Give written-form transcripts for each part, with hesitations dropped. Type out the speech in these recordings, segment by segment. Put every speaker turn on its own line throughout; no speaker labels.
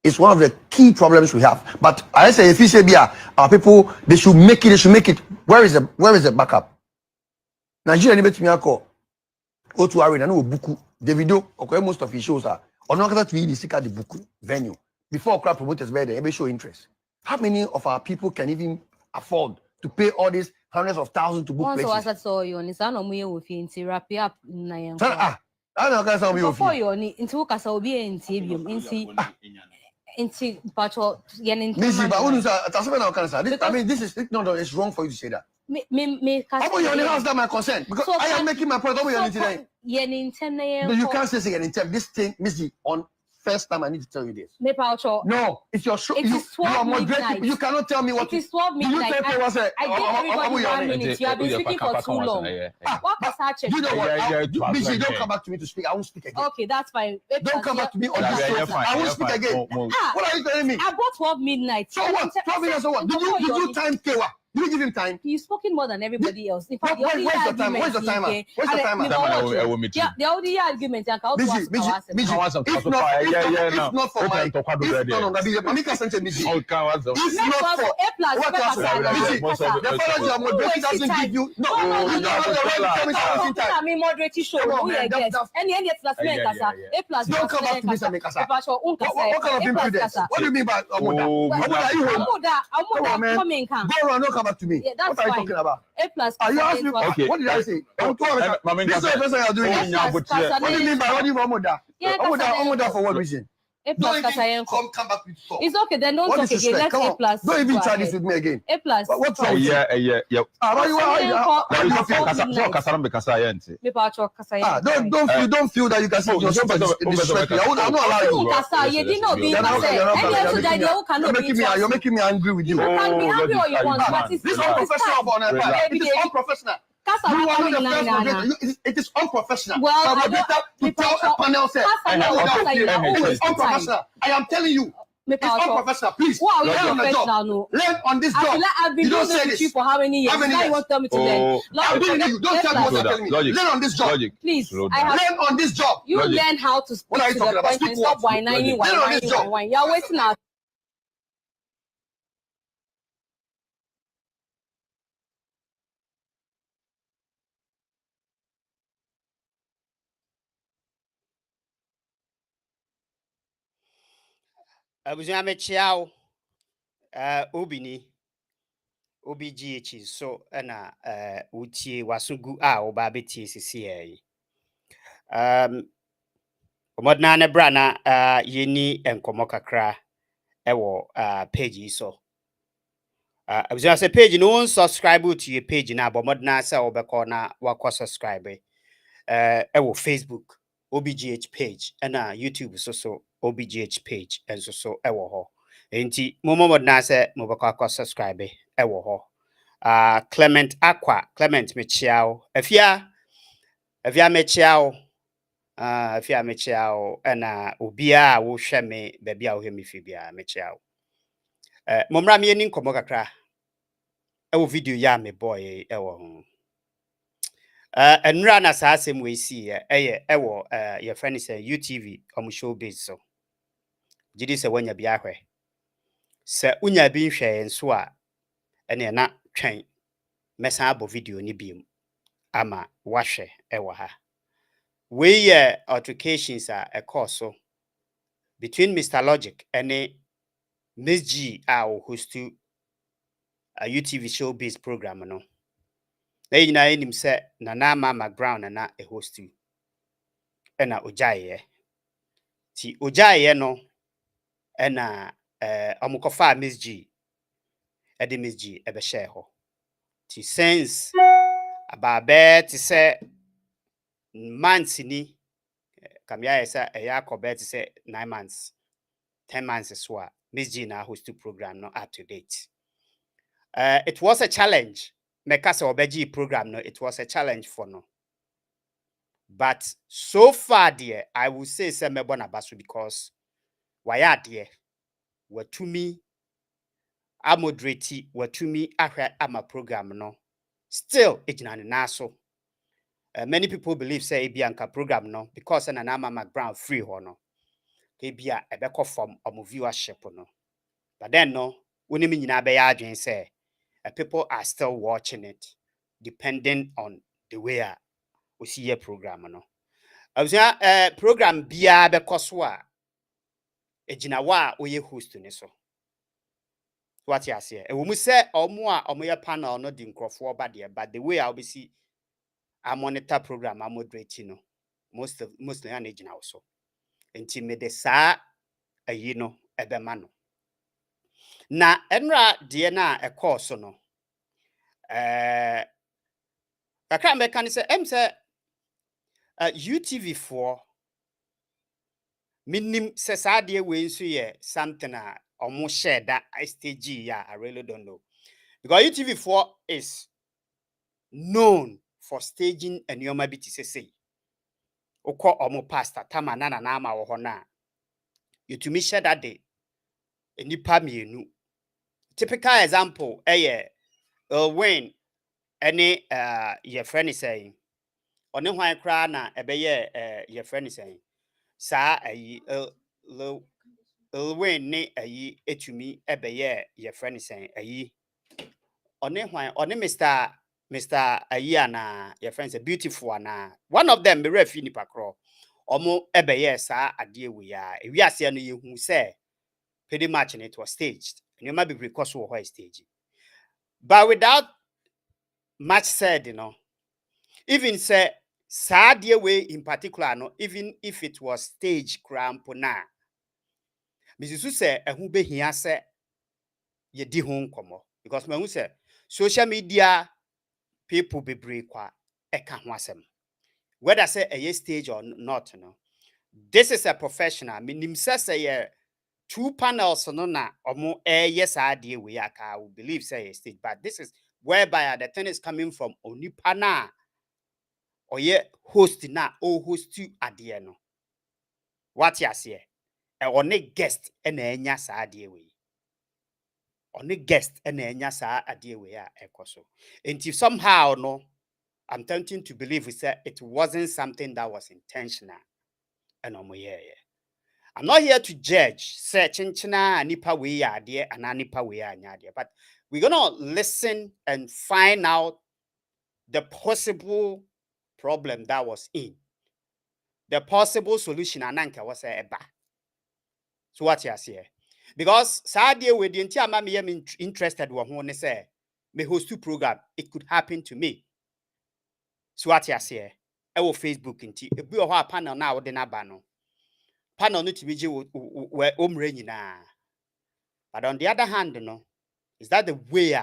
is one of the key problems we have. But I say, if you say, our people, they should make it. Where is the backup? Nigeria, ni betumi akọ. O2 Arena, no buku. Davido, okay, most of his shows are. Or not that we seek at the buku venue. Before crowd promoters were there, every show interest. How many of our people can even afford to pay all these hundreds of thousands to book places?
Once I saw you on his own, we will be wrap up.
I don't know some you
for you into Casabi and Tibium into Pacho Yenin.
I mean, this is no, it's wrong for you to say that. You only have my consent because I am making my point over today. You can't say in 10. This thing, Mzgee, on first time I need to tell you this. No, it's your show. You are moderating. You cannot tell me what
it is. 12 midnight. I gave everybody 1 minute. You have been speaking for too long. What
you know what? Mzgee, don't come back to me to speak. I won't speak again.
Okay, that's fine.
Don't come back to me on this show. I won't speak again. What are you telling me?
I bought 12 midnight.
So what? 12 minutes or what? Did you time Kewa? Did you give him time?
You've spoken more than everybody else. In fact,
where's the time? Where's the timer? Where's the timer?
The only argument I can
if not for my What do you mean by don't come back to me.
Yeah, that's
what are you talking about?
A+.
Are you asking me?
Okay.
What did I say? This is the first thing you're doing. What do you mean by what do you want Omoda for what reason?
A+.
Don't even come back with talk.
It's okay, then don't talk again. Let's A+.
Don't even try this with me again.
A+.
What's wrong with you? Don't feel that you can say you're making me angry with you.
You can be happy or you want, but
this is unprofessional. It is unprofessional. It is unprofessional.
Well,
to tell a panel say, it is unprofessional. I am telling you. It's unprofessional. Please learn on the job. Learn on this job.
I've been doing this for how many years? Now you want to tell me to learn.
I'm telling you. Don't tell me what you're telling me. Learn on this job.
Please.
Learn on this job.
You learn how to speak to the point and stop whining. You're wasting our
Abuzame chiao obini OBGH so na utie wasugu oba beti sisi omodna ne bra na yeni enkomo kakra ewo page so abuzame say page no subscribe to your page na bomodna say obekọ na wakọ subscribe ewo Facebook OBGH page na YouTube so OBGH page and so ewo ho enti momod na se mobakọ subscribe ewo ho Clement Aqua Clement mechiao afia mechiao na obia wo hwe me baabi a wo hwe me fi bia mechiao momra me ni nkomo kakra ewo video ya me boy ewo ho enra na sa asem we si ewo your friend is UTV Showbiz so jidi se wanya bia hwe se unya bi hwe enso a ene na twen mesa abo video ni biem ama wahwe ewo ha we altercations a course between Mr.Logic and Mzgee host to a UTV Showbiz program no na enim se na mama ground na a host to ena ojaye ti ojaye no ena amukofa Mzgee edi Mzgee ebe share ho ti sense ababe ti se months ni kamya esa yakobe ti se 9 months 10 months so Mzgee na host to program no up to date. It was a challenge mekasa obeji program no, it was a challenge for no, but so far there I will say semebona basu because why there were to me a moderate were to me ama program no still ejinane naso many people believe say bianca program no because na mama ground free ho no kebia ebekọ from viewership no. But then no, when me nyina be ya adwen say people are still watching it depending on the way we see your program no. Abusua program bia bekọ so a ejina wa oye host ni so. What you say? E wo mu say omo a omo ye panel no di nkrofo ba de, but the way I be see I monitor program I moderate no. Mostly an ejina also. Enti me de sa ayi no ebema no. Na enra de na e course no. Kakra me kan say say UTV 4 minim se sa de we nso ye something a omo share that stage ya I really don't know. Because UTV 4 is known for staging and yoma biti say. Oko omo pastor tama na ama wo ho na. Utumi share that day. Enipa mienu. Typical example when any your friend is saying on the hwan kra na ebeye your friend is saying sa ayi when ne ayi etumi ebeye your friend is saying ayi on the Mr. Ayi na your friend say beautiful na one of them be refi nipa kro omo ebeye sa ade we ya ewiase no yehu say pretty much it was staged and you might be because of why staging. But without much said, even say sad way in particular, no, even if it was stage crampona. Mrs. say who be here say ye di home komo because me who say social media people be break kwa eka ho asem. Whether say a stage or not, this is a professional. Minim say 2 panels no na omo yes idea we aka will believe say stage, but this is whereby the thing is coming from onipa na or ye host na o host you adie no. What ya say? E only guest e na enya sa adie we. Only guest e na enya sa adie we a ekoso. And if somehow no, I'm tempting to believe we said it wasn't something that was intentional. And omo yeah. I'm not here to judge, say chinchina nipa we ya there and nipa we ya nya there, but we're gonna listen and find out the possible problem that was in, the possible solution ananka was eba. So what you say? Because sadie we the entire mama me interested wo ho ne say me host two program, it could happen to me. So what you say? E wo Facebook nti ebi wo ho panel na wo de na ba no. Panel no to be we omre nyina. But on the other hand, is that the way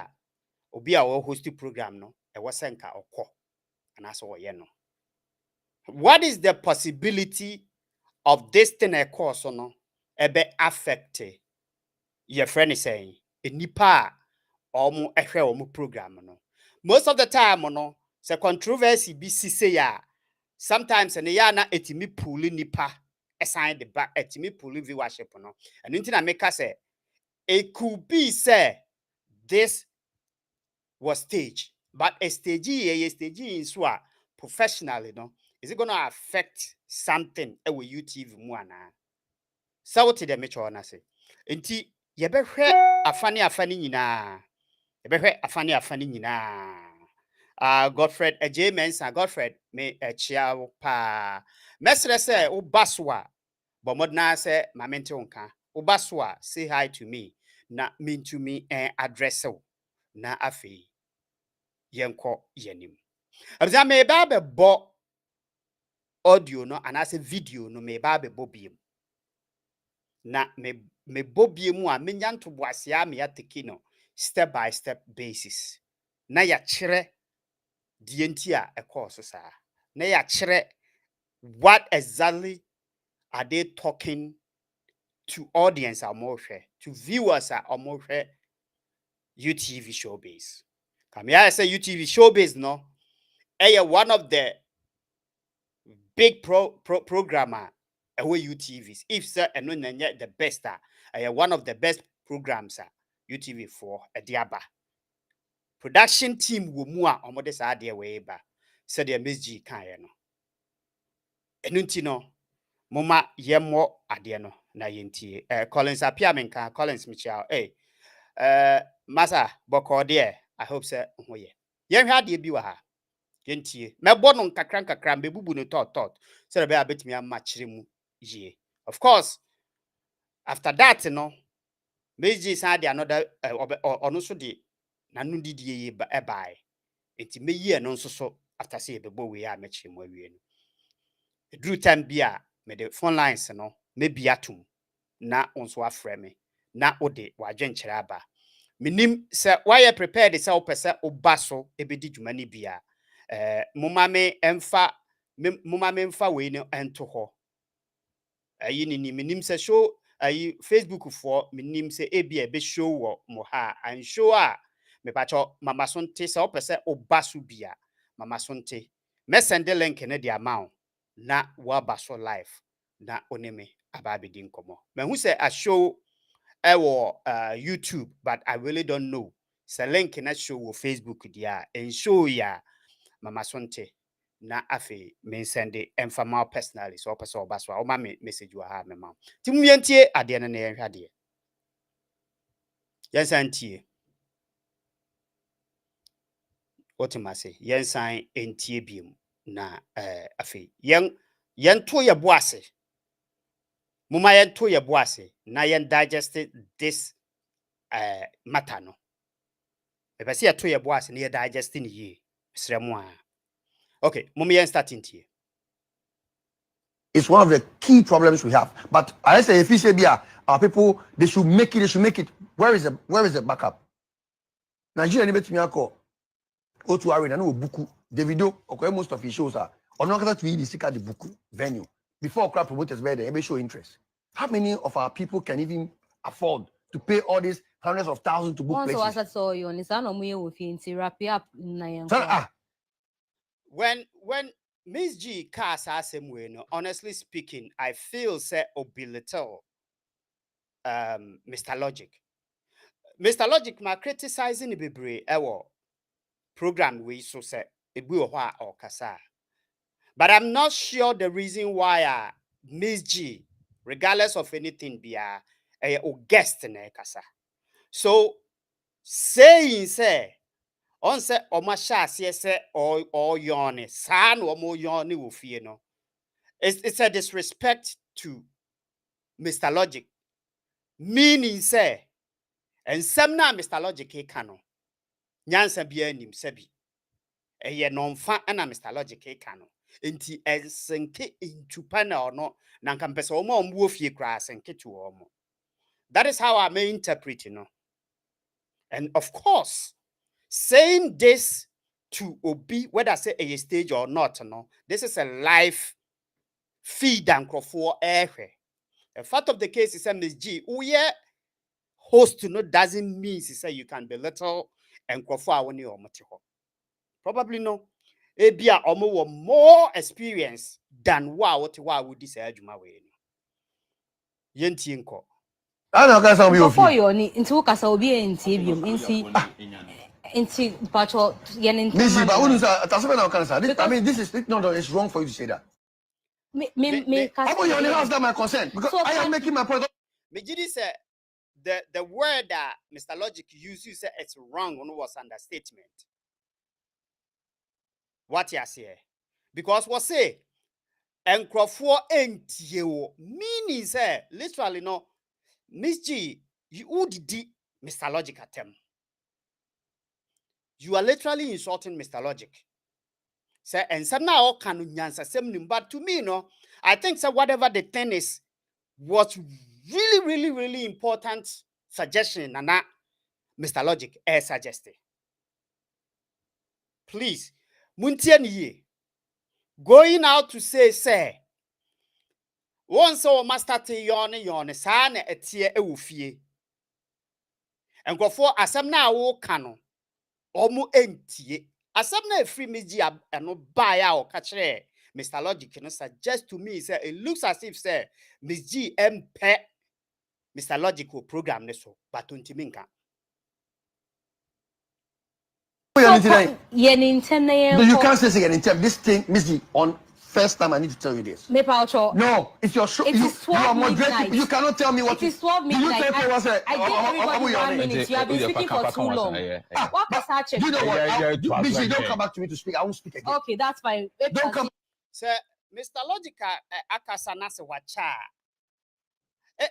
obi a host program no e wasenka okọ and that's what you know. What is the possibility of this thing a course no ebe affect your friend is saying nipa omo ehwe omo program no. Most of the time se controversy bi sise ya sometimes and ya na etimi pull nipa assign the back etimi pull viewership no. And until I make say it could be say this was staged, but a stage in so professionally, is it gonna affect something with UTV muana? So what did the metro na say? Enti ye be hwe afani nyina. Ye be hwe afani nyina. Godfred James and Godfred me chia pa. Mesre say o baswa, but modna say mamente onka. O baswa say hi to me. Na mean to me address na afi yenko yenim. Abza me ba be bo audio no and as a video no me ba be bobiem. Na me bobiem a menya nto boasia me ateki no step by step basis. Na ya kire die nti a course sa. Na ya kire what exactly are they talking to audience are more share, to viewers are more share UTV Showbiz. Come here, I say UTV Showbiz, no. One of the big programmer away UTVs. If sir and no the best one of the best programs UTV for a diaba. Production team wo mu a omode sa de we ba. Said the Mzgee kan no. Enunti no moma yemmo ade no na yentie Collins apia menka Collins Michel masa bokode I hope say hoye yen hwa de bi wa ha yentie mebo no nkakra mbebubu no tot say be abetimi amachire mu ye of course after that no Mzgee san de another ono so de nanu didie ye buy enti meyi no nso so after say bebo we a mechire mu awie no eduru time bia me the phone lines no maybe atum na onso afrɛ me na ode wadwenkyere aba minim se why prepared se opese obaso ebedi dwuma ni bia moma me emfa we no ento ho ayi ni minim se show ayi Facebook for minim se ebia be show wo mo ha an show a me pacho mama sonte se opese obaso bia mama sonte me send the link ne the amount na wabaso live na oneme ababedi nkomo me hu se a show YouTube, but I really don't know. So link na show wo Facebook dia and show ya mama sonte na afi me send informal personally so person obaso o ma me message wa ha me ma ti mu yentie ade na yen hwade yen santie otimase yen san entie biem na afi yen to ye boase muma yen to ye boase na yen digest this matter no ebe se to ye boase na ye digest ni ye sremu a okay mum yen starting here.
It's one of the key problems we have. But I say if you say our people they should make it. Where is the backup? Nigeria ni betimi akọ otu arena na obuku Davido okay most of his shows are on not to the sticker the book venue before crowd promoters where they show interest. How many of our people can even afford to pay all these hundreds of thousands to book places?
Also, I saw you on no muye wo fi wrap up na
When Mzgee cast asem we no, honestly speaking, I feel say belittle Mr. Logic. Mr. Logic ma criticizing the bebre ewo program we so say ebi wo ho a okasa. But I'm not sure the reason why Mzgee, regardless of anything, be a guest in a kasa. So saying say on say omasha say or yone san or mo yone wo fie no. It's a disrespect to Mr. Logic. Meaning say and some na Mr. Logic e kano. Nyansa bia nim sabi. Eye non fa na Mr. Logic e kano. Enti ensenke intupa na ono na nkampesa omo omwo fie kra senke to omo. That is how I may interpret it, And of course, saying this to Obi, whether say a stage or not, this is a live feed and for air. The fact of the case is Mzgee, host doesn't mean say you can belittle and when you probably no. Ebia omo more experience than what would this adwuma we no. Yenti nko.
I don't know
before you ni nti wo kasa obi entie biom nti pacho yen
Mzgee, but who knows na cancer? I mean this is no, it's wrong for you to say that.
Me
kasa. How you house that my consent because so I am making my point.
Mzgee said the word that Mr. Logic used, you said it's wrong on was understatement. What you say? Because what say enkrofo entie wo meaning say literally no Mzgee you would Mr. Logic attempt. You are literally insulting Mr. Logic. Say and some now can nyansa sem but to me no I think so whatever the thing is was really important suggestion and that Mr. Logic suggested. Please muntie ni ye going out to say once our master te yone sa na etie ewofie enkofo asem na wo ka no omo entie asem na free Mzgee eno buy a o ka kire Mr. Logic no suggest to me say it looks as if say Mzgee empe Mr. Logic will program this so but untimi nka
You can't say this thing Mzgee on first time I need to tell you this.
No,
it's your show.
It
You
is 12
are
midnight.
moderating. You cannot tell me what
It is 12 midnight.
I gave
everybody 1 minute. You have been speaking for too long.
You know what? Bishop, don't come back to me to speak. I won't speak again.
Okay, that's fine.
Don't come.
Sir, Mr. Logic akasana se wacha.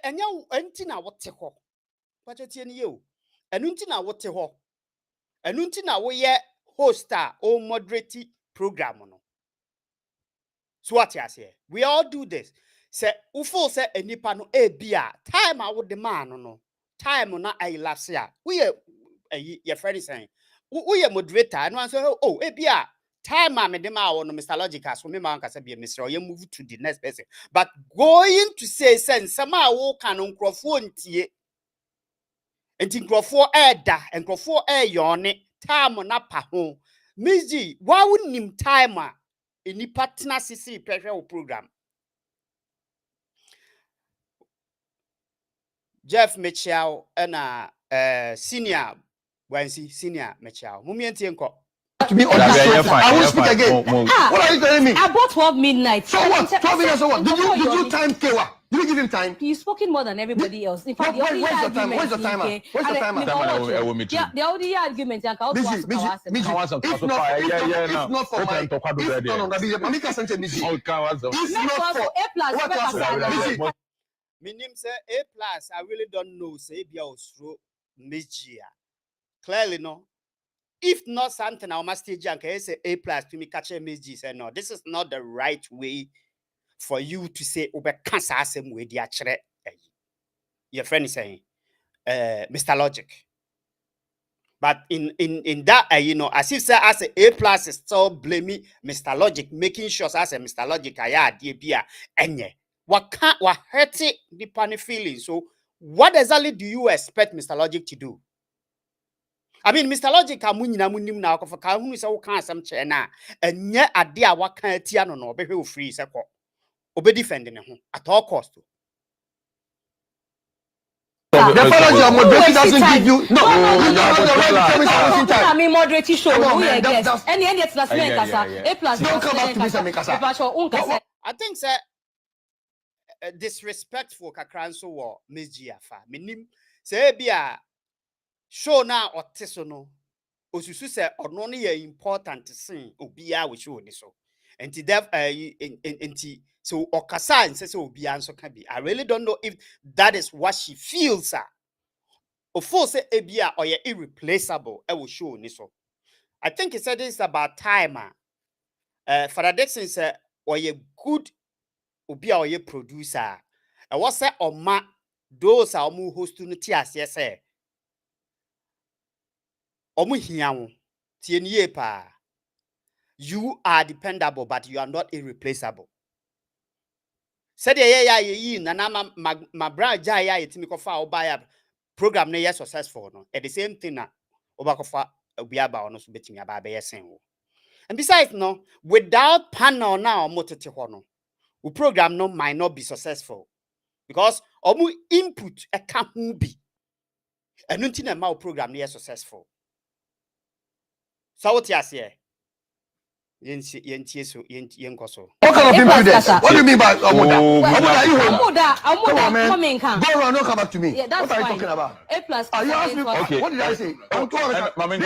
Enya enti na wote ho. Pacho tie ni yo. Enu enti na wote ho. Enu enti na wo ye hoster or moderate program no. So what you say? We all do this. Say ufo say enipa no bia time a wo de man no. Time na ai last year. We your friend is saying. We moderator and one say oh bia time a me de ma wo no Mr. Logic so me man kasa bia Mr. You move to the next person. But going to say sense some a wo kan nkrofo ntie. Enti nkrofo da nkrofo yone time na pa ho. Mzgee, why wouldn't time any partner CC pressure program? Jeff Mitchell and senior senior Mitchell. Mumientienko.
To be honest, I will speak again. What are you telling me?
About 12 midnight.
So what? 12 midnight, so what? Did you time Kewa? Did you give him time?
He's spoken more than everybody else. In fact,
where's the timer? Where's the timer? Where's the timer?
Yeah, the only argument I can
if not for my
Minim say A+, I really don't know. Say be Osro Mzgee. Clearly, no. If not something, I must stage and say A+ to me catch Mzgee. Say no, this is not the right way for you to say over cancer same way the actually. Your friend is saying, Mr. Logic. But in that, as if say as A+ is still blaming Mr. Logic, making sure as a Mr. Logic, enye. What hurt it the panic feeling? So, what exactly do you expect Mr. Logic to do? I mean, Mr. Logic, munim na for who say can some chena and yet a dear what kind tiano no be free seko. Obe defending at all cost.
The fellow your moderator doesn't give you
I mean moderate show. Any it's last A+
don't come back to me and make
I think sir disrespectful kakranso wo Mzgee afa. Minim say bia show na oteso no osusu say ono no ye important sin obia we show ni so. Enti dev enti so okasa and say obia nso ka bi. I really don't know if that is what she feels sir. Ofo say ebia or ye irreplaceable e will show ni so. I think he said this about time Father Dixon said or ye good obia or ye producer. And what say oma those are mu host no tias yes omu hiawo tie nie pa. You are dependable but you are not irreplaceable. Said ye na ma brand ja ya yetimi kofa obaya program na ye successful no. At the same thing na obakofa obiaba ono so betimi aba be yesen wo. And besides no, without panel now motete ho no, the program no might not be successful because omu input e ka hu bi. Enu nti na ma program na ye successful. So what you say? Yentie so yenkoso.
What kind of people this? What do you mean by Amuda?
Come in, come.
Go around, don't come back to me.
Yeah, that's
what are you
fine.
talking about?
A+.
Are you asking me? Okay. What did I say? This is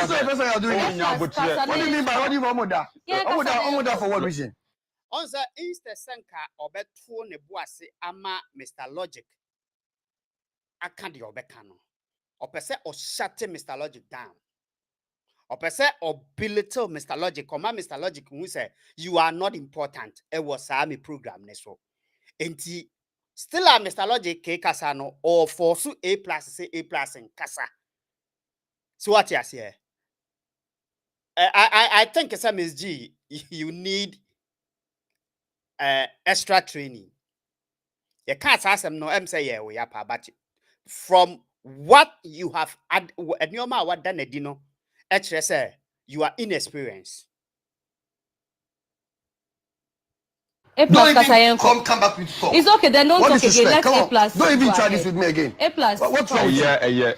the first time you're doing this. What do you mean by what do you want Amuda? Amuda for what reason?
On the Insta Senka obetu ne boase ama Mr. Logic. Akandi obekano. Opese o shut Mr. Logic down. Opese or belittle Mr. Logic, or Mr. Logic who say you are not important. It was a program neso. Enti still a Mr. Logic ke kasano or force A+ say A+ in kasa. So what you say? I think it's a Mzgee. You need extra training. You can't ask them no say yeah we are but from what you have and your ma what done dino. Actually, say you are inexperienced.
A plus kasa
come back with talk.
It's okay, then don't
What
talk
is
again.
respect?
Let's
Come
A
on.
plus.
Don't even try this with me again.
A plus.
What's wrong with you?
Yeah.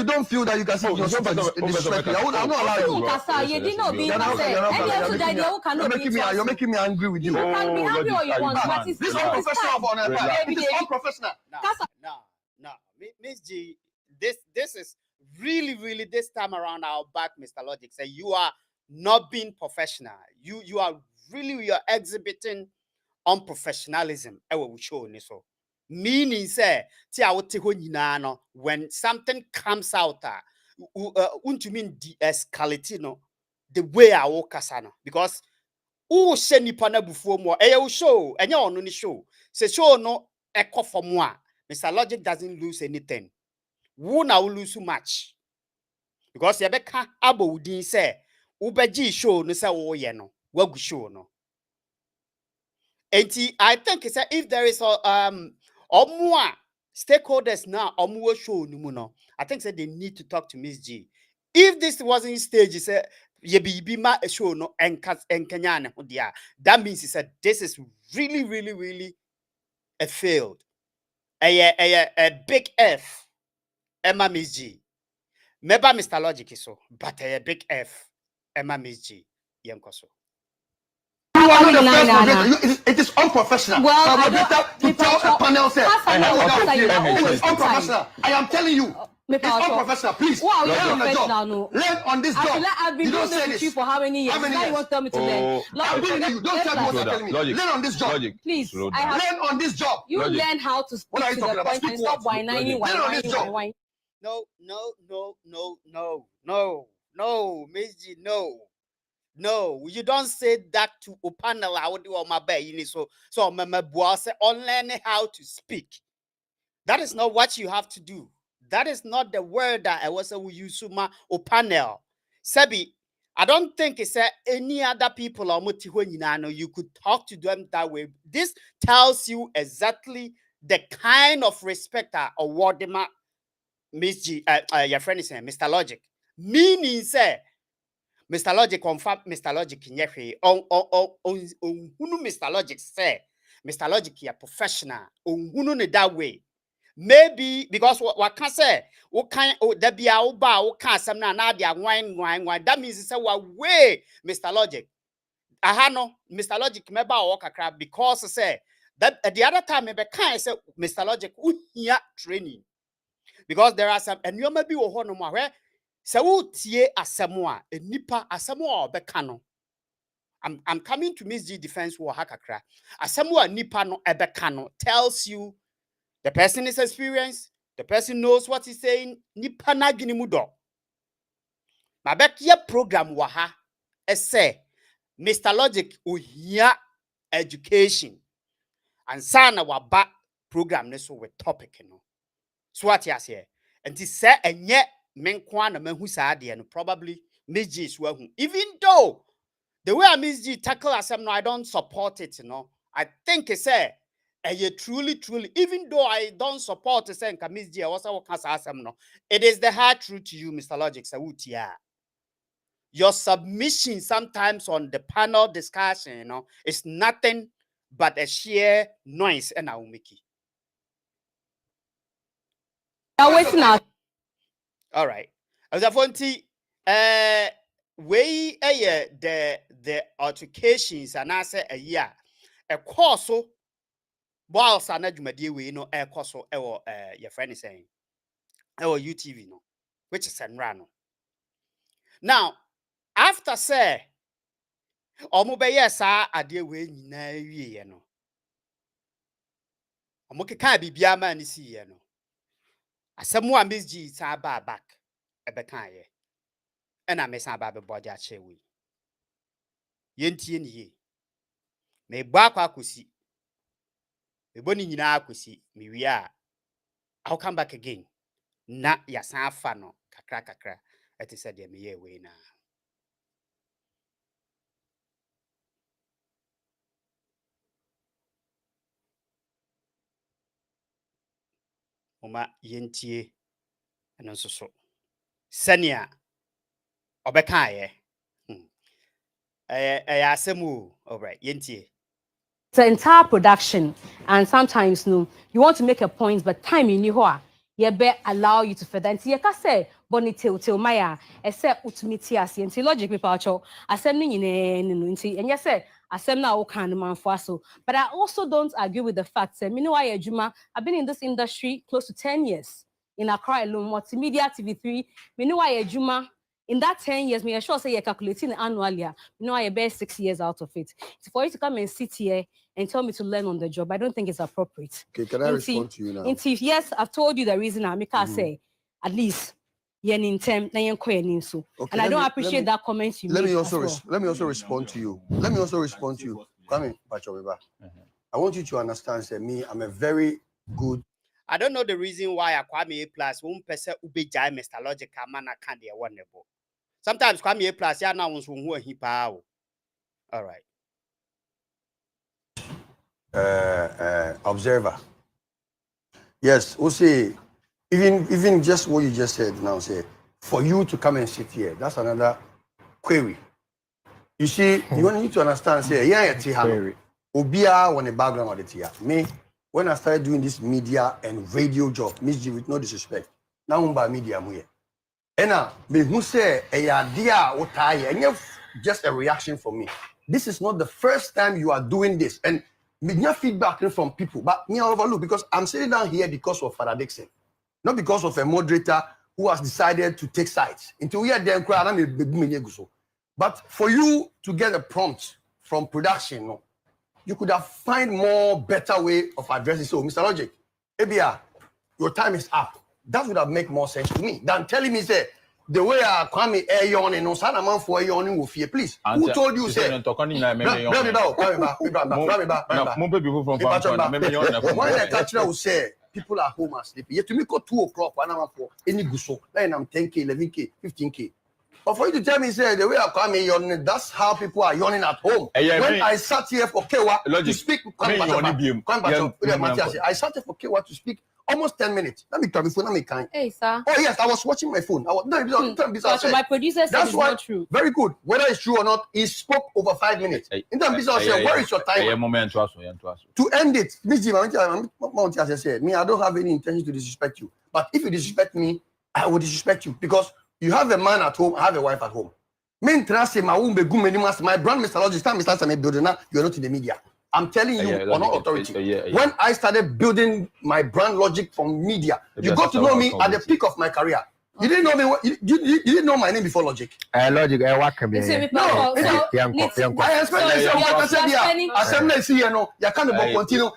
Don't feel that you can see yourself disrespect me. I won't allow you. You're making me angry with you.
You can be happy all you want, but
This is unprofessional for an empire. It is unprofessional.
No. Miss G, this is really this time around our back, Mr. Logic. Say you are not being professional. You are exhibiting unprofessionalism. We show so. Meaning say when something comes out to mean de-escalate the way I walk asana because she nipa na bufuo mo show enya ono ni show se show no eko for mo Mr. Logic doesn't lose anything. Who now lose much because you beka abo udin say ubeji show no say wo ye no wagu show no. And I think it's if there is or more stakeholders now or more show no, I think they need to talk to Miss G. If this wasn't stage, say ye be ma show no and Kenyan dia. That means he said this is really a failed. A big F. Emma Miss G. Maybe Mr. Logic is so, but a big F. Emma Miss G. Yankoso.
It is unprofessional.
Well,
to tell a panel say it's unprofessional. I am telling you. It's unprofessional. Please learn on the job. Learn on this job.
I've been doing this with you for how many years? Now you want to tell me to learn.
Don't tell me what you're telling me. Learn on this job.
Please,
learn on this job.
You learn how to speak to the point and stop whining.
No, Miss G, no, you don't say that to a panel. I would do on my bed. So my boss say on learning how to speak. That is not what you have to do. That is not the word that I was saying. Use my panel. Sebi, I don't think it's any other people or you could talk to them that way. This tells you exactly the kind of respect that award them, Miss G, your friend is saying, Mr. Logic. Meaning say. Mr. Logic confirm Mr. Logic nyefe on Mr. Logic say Mr. Logic ya professional on ne that way maybe because what can say what kind there be a ba what can some na dia wine that means say wa way Mr. Logic aha no Mr. Logic meba o kakra because say that the other time me be kan say Mr. Logic here training because there are some and you may be wo ho no mo where so tie asamoa enipa asamoa obeka I'm coming to Miss G defense war hakakra asamoa nipa no ebeka no tells you the person is experienced, the person knows what he's saying, nipa na dwene mu do ma bekia program wa ha say Mr. Logic ohia education and sana wa ba program ne so with topic no so what you say and this say enye menkwa na mahu saade no probably Miss G is well even though the way Miss G tackle asem no I don't support it I think it's truly even though I don't support it say Miss G was asem no it is the hard truth to you Mr. Logic sawutia your submission sometimes on the panel discussion is nothing but a sheer noise and aumiki. All right. As a fonti, we the altercations and answer a year. A course so whilst an adjumadi we a course your friend is saying. Our UTV which is Rano. Now, after say Omobeye sa ade we nyina wie no. Omokeka bibia ma ni si no. Asemu a Miss G sa ba back ebeka ye. And I miss about body at Chewy. Yenty ye. May back akusi. The bonny in akusi, me we are. I'll come back again. Na yasan fano, kakra. It is said, me way now. Oma yentie and also so. Senia Obekaye. Asemu. All right, Yenti.
The entire production, and sometimes no, you want to make a point, but time in you you better allow you to further. And you can say Bonnie till Maya, except Utumitias, and Logic Pacho, assembling in and yes, assembly now can man for so. But I also don't agree with the fact that meanwhile, Juma, I've been in this industry close to 10 years in Accra alone, multimedia TV3, meanwhile, Juma. In that 10 years, me sure say you're calculating annually. I bear 6 years out of it. So for you to come and sit here and tell me to learn on the job, I don't think it's appropriate.
Okay, can I respond to you now?
Yes, I've told you the reason. I say at least and I don't appreciate that comment you made.
Let me also respond to you. Kwame Pachobeba. I want you to understand, say me, I'm a very good.
I don't know the reason why Kwame Plus 1% Ubejai Mr.Logic man can't be a wonderful. Sometimes Kwame Plus ya now wants who he power. All right.
Observer. Yes, we'll say even just what you just said now, say for you to come and sit here, that's another query. You see, you need to understand, say, yeah, Tihano. Obia on the background of the Tia. Me, when I started doing this media and radio job, Mzgee with no disrespect. Now by media I'm here. And now, me who say a idea or tie, and just a reaction from me. This is not the first time you are doing this. And me feedback from people, but me overlook because I'm sitting down here because of Father Dixon, not because of a moderator who has decided to take sides. Until we are there, but for you to get a prompt from production, no, you could have find more better way of addressing. So, Mr. Logic, Ebia, your time is up. That would have made more sense to me than telling me, say, the way I come air yawning, no son, I'm for yawning with fear. Please, who told you, say, people are home and sleeping. Yet to me, 2 o'clock, 1 hour for any guso, then I'm 10K, 11K, 15K. But for you to tell me, say, the way I come here yawning, that's how people are yawning at home. When I sat here for Kewa to speak, I sat here for Kewa to speak almost 10 minutes. Let me tell you, phone, let me kind.
Hey, sir.
Oh, yes, I was watching my phone.
So my producer said it's not true.
Very good. Whether it's true or not, he spoke over 5 minutes. In terms of where is your time? To end it, me, I don't have any intention to disrespect you. But if you disrespect me, I will disrespect you because you have a man at home, I have a wife at home. My brand, Mr. Logic, time Mr. Same building now, you're not in the media. I'm telling you on all authority. When I started building my brand Logic from media, you got to know me at the peak of my career. You didn't know me. You didn't know my name before Logic.
Logic, what can be?
No, I expect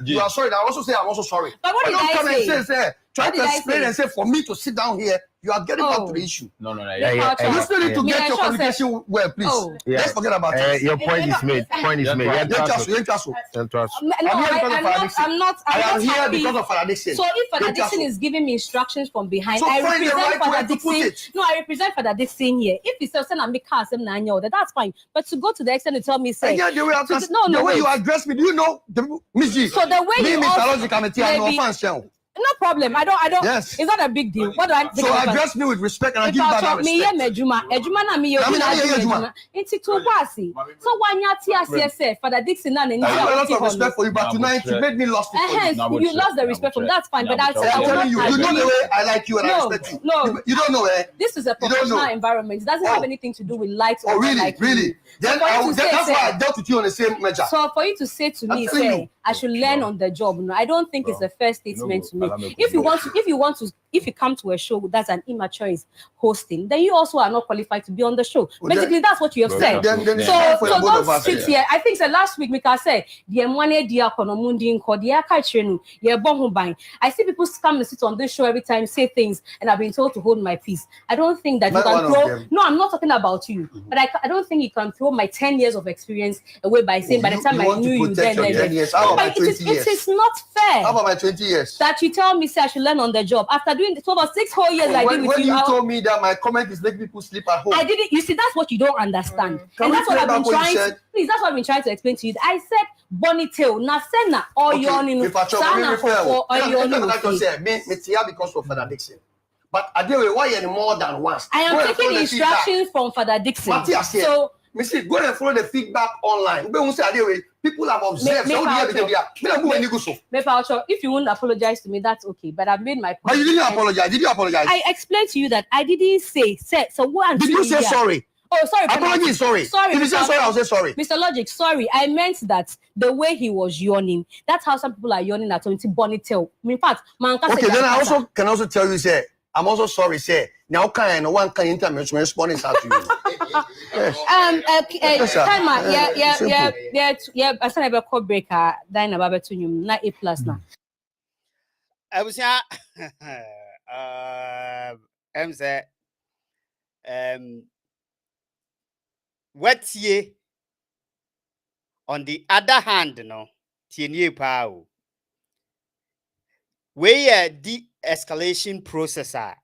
you are sorry. I also say I'm also sorry.
But what did I say?
Try to explain and say for me to sit down here, you are getting back to the issue.
No.
You still need to get your communication well, please. Let's forget about it.
Your point is made.
I'm not.
I am here because of Father Dixon.
So if Father Dixon is giving me instructions from behind, I represent Father Dixon. No, I represent Father Dixon here. If he says I'm that's fine. But to go to the extent to tell me, say,
the way you address me, do you know Mzgee?
So the way you
Mr. Logic,
no problem. I don't.
Yes.
It's not a big deal. What do I think?
So address me with respect and I give you that respect.
So when you say Father Dixon and
I have a lot of respect for you, but tonight you made me lost it.
You lost the respect from that's fine. But I'm
telling you, you know the way I like you and I respect you.
No,
you don't know, eh?
This is a professional environment. It doesn't have anything to do with lights.
Oh, really? Then that's why I dealt with you on the same measure.
So for you to say to me, say I should learn on the job. No, I don't think it's a fair statement to me. If you come to a show that's an immature is hosting, then you also are not qualified to be on the show. Basically, that's what you have said. So don't sit here. I think last week, Mika said, I see people come and sit on this show every time, say things, and I've been told to hold my peace. I don't think that you can throw. No, I'm not talking about you, but I don't think you can throw my 10 years of experience away by saying by the time I knew you, then it is not fair.
How about my 20 years?
That you tell me, say I should learn on the job after doing this over 6 whole years. I did with
when you told me that my comment is making people sleep at home.
I didn't. You see, that's what you don't understand, and that's what I've been trying. Please, that's what I've been trying to explain to you. I said bonny tail, na sena or yawning.
Because of Father Dixon. But I do why more than once.
I am taking instructions from Father Dixon. So
Me see, go and follow the feedback online. People have observed.
If you won't apologize to me, that's okay. But I've made my point.
But you didn't apologize. Did you apologize?
I explained to you that I didn't say. So what?
Did you say sorry?
Oh, sorry.
Apology, sorry.
Sorry.
If you say sorry, I'll say sorry.
Mr. Logic, sorry. I meant that the way he was yawning, that's how some people are yawning at 20 bonny tail. In fact,
okay, then I also can also tell you, say, I'm also sorry, say, now can no one can intermediate responding to you.
Yes. Yeah. I said I call breaker, then about to you, not A+ now.
I was say, what ye on the other hand, no, TNA power. We de-escalation processor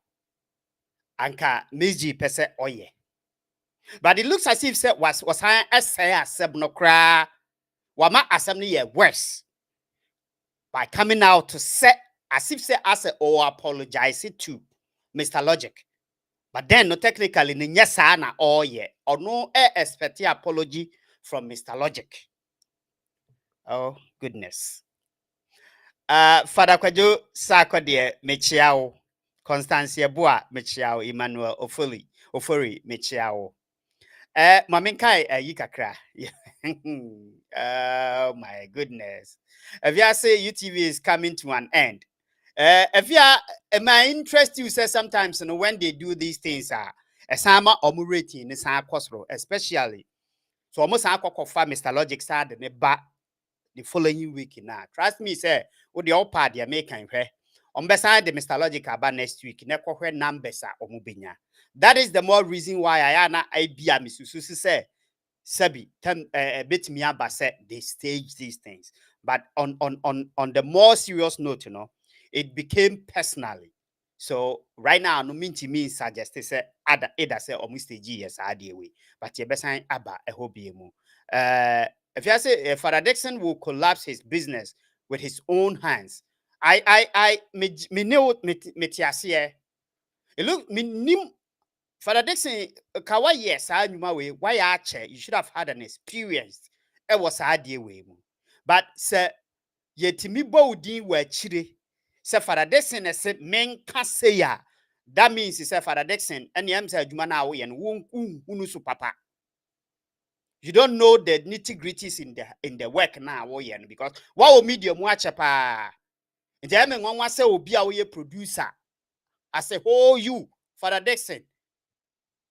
anka Mzgee pese oye. But it looks as if say was high as no cry. Wama assembly worse by coming out to say as if say as or apologize to Mr. Logic. But then no technically ni nyesa na oye or no expect apology from Mr. Logic. Oh goodness. Father Kwajo Sako de Mechiao, Constancia Boa Mechiao, Emmanuel Ofori Mechiao. Maminkai Yikakra. Oh my goodness. If you say UTV is coming to an end. If you my interest you say sometimes you know, when they do these things a sama omureti in this especially so almost Mr. Logic side the ba the following week now. Trust me, say, what the all part they make and where. On beside the Mr. Logic about next week, ne numbers are omubinya. That is the more reason why I be a Misusu say, Sabi, bit me about say they stage these things. But on the more serious note, you know, it became personally. So right now, no mean to me suggest say either say or stage yes, way. But you best aba a hobby mu. If you say Father Dixon will collapse his business with his own hands, me know metiasie. Look, me nim Father Dixon kawa yes, why archer you should have had an experience. It was idea way. But sir, yet me bodin were chide. Sir Father Dixon said men can say ya. That means he said Father Dixon and the answer Jumana way and unusu papa. You don't know the nitty-gritties in the work now, because what medium watch pa. And the one was say be a producer. I say, oh you, Father Dixon.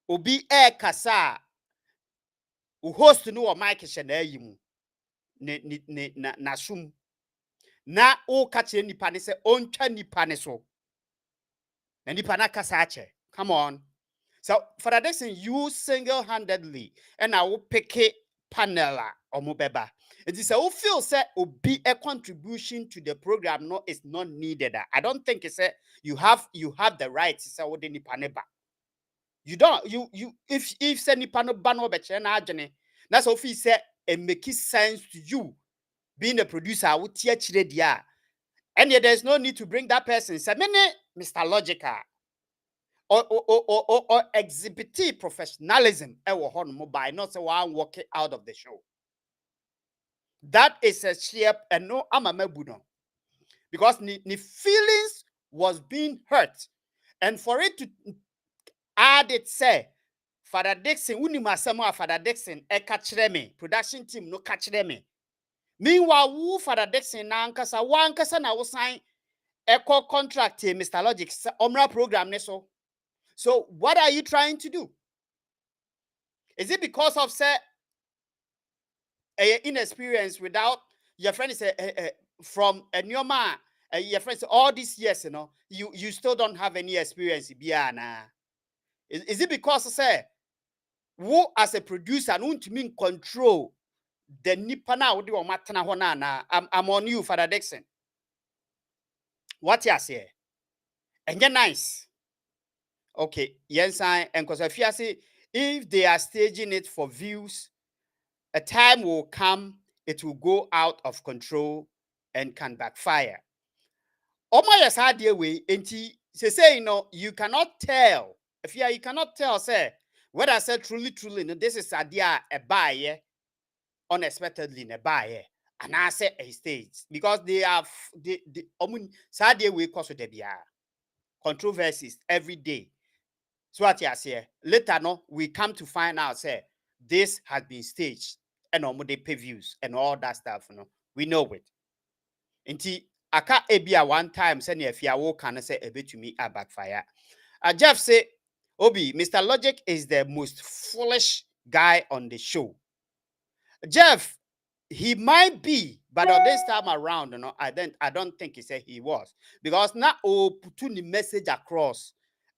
Obi kasa. U host no or Mike Shanayimu. Na sum. Na o catch any panese on chani paneso. And the panakasache. Come on. So Father Dixon, you single-handedly and I will pick it panela or mobeba. It is a feel say will be a contribution to the program. No, it's not needed. I don't think it's a you have the right to say what any paneba. You don't if send pano bano bechena that's what he said and make it sense to you being a producer. I would teach dia. And yet there's no need to bring that person. Say, Mr. Logica. Or exhibit professionalism by not say one walking out of the show. That is a sheer and no amamebuno. Because the feelings was being hurt. And for it to add it say, Father Dixon, unimasamo Father Dixon, catch me, production team no catch me. Meanwhile, who Father Dixon na ankasa wankasa na wo sign echo contract Mr. Logic omra program ne so. So what are you trying to do? Is it because of say inexperience without your friend is from a new man? Your friends all these years, you know, you still don't have any experience. Is it because say who as a producer don't mean control the nipana would do matana honana? I'm on you, Father Dixon. What you say? And you're nice. Okay, yes, and because if they are staging it for views, a time will come, it will go out of control and can backfire. Oh my yes, idea way, and say, you know, you cannot tell. If you cannot tell, say, What I said truly, no, this is idea a buy unexpectedly in a buy. And I said a stage because they have the Saturday we cause the controversies every day. So what you say later no, we come to find out say this has been staged and they pay views and all that stuff, you know. We know it. Inti aka ebia one time say if you wo can say a bit to me a backfire. Jeff say Obi, Mr. Logic is the most foolish guy on the show. Jeff, he might be, but on this time around, you know, I don't think he said he was. Because now putting the message across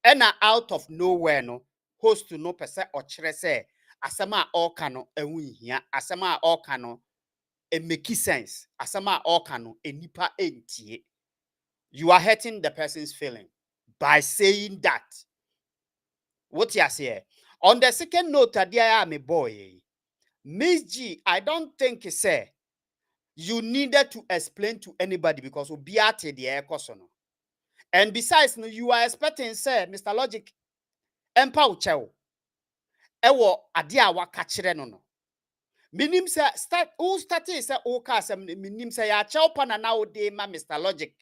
and out of nowhere, no, host to no person or chere say asama all cano here, asama all cano it make sense, asama all cano a nipa entie. You are hurting the person's feeling by saying that. What you say? On the second note, there am a boy. Mzgee, I don't think he said you needed to explain to anybody because obiate the air kosono. And besides, you are expecting, say, Mr. Logic, empower chow. Ewo adia wa kachire no. Minim say start who started say okay minim say ya chow pana now de ma Mr. Logic.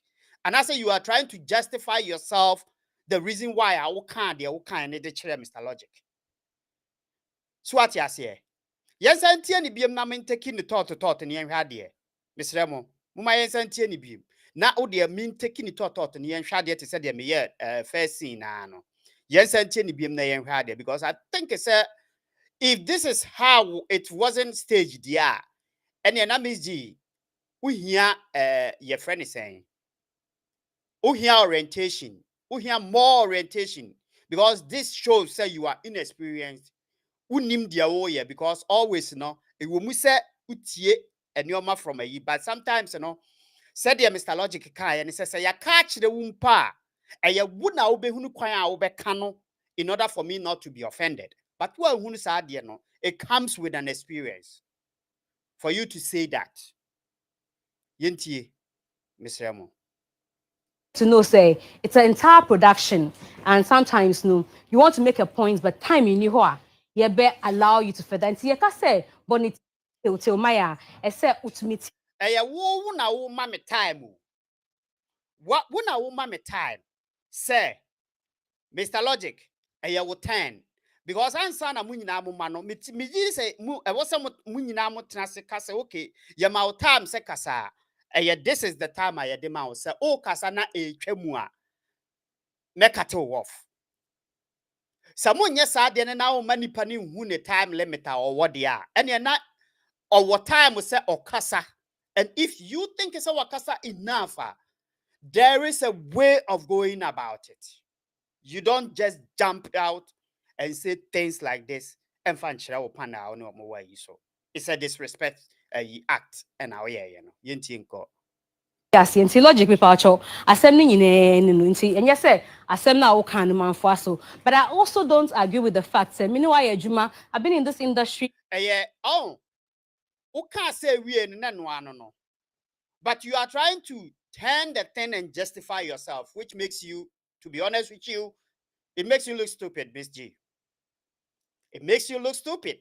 And I say you are trying to justify yourself the reason why I can't de chere Mr. Logic. So what you say? Yes, I ni biem na men taking the thought ni enhwa de. Mr. Mo, muma yes antie ni biem. Na o de men taking the thought ni enhwa de te say de me ye first scene na no. Yes, antie ni biem na enhwa de because I think it's if this is how it wasn't staged there, and your name is G, we hear your friend is saying, we hear orientation, we hear more orientation because this shows say you are inexperienced. Unim dia oye because always you know it will say utie and your from a but sometimes you know said dear Mr. Logic kai and says ya catch the wumpa and ya would now be hunu kwaya obekano in order for me not to be offended. But well hunu sa dear no, it comes with an experience for you to say that. Yenti, Mr. Emo.
To know, say it's an entire production, and sometimes no, you want to make a point, but time in you you better allow you to further. And you can say, but it till Maya, except ultimate.
Wo na wo ma me time. What wo na wo ma me time? Say, Mr. Logic, wo 10. Because answer na mu nyina mo ma no me say mu e wo se mu nyina mo tena se ka say okay ye ma time se kasa this is the time I de ma wo say o kasa na e twa mu a me cut off. Samunye sa de na wo ma nipa ni hu ne time limit or what dia ene na or what time we say or kasa. And if you think it's a wakasa enough, there is a way of going about it. You don't just jump out and say things like this. And so it's a disrespect act and now
Yes, and logic with Pacho, assembling in and yes, assembly now can man for so. But I also don't agree with the fact that meanwhile, Juma, I've been in this industry.
Oh, who can't say we ain't no. But you are trying to turn the thing and justify yourself, which makes you, to be honest with you, it makes you look stupid, Miss G. It makes you look stupid.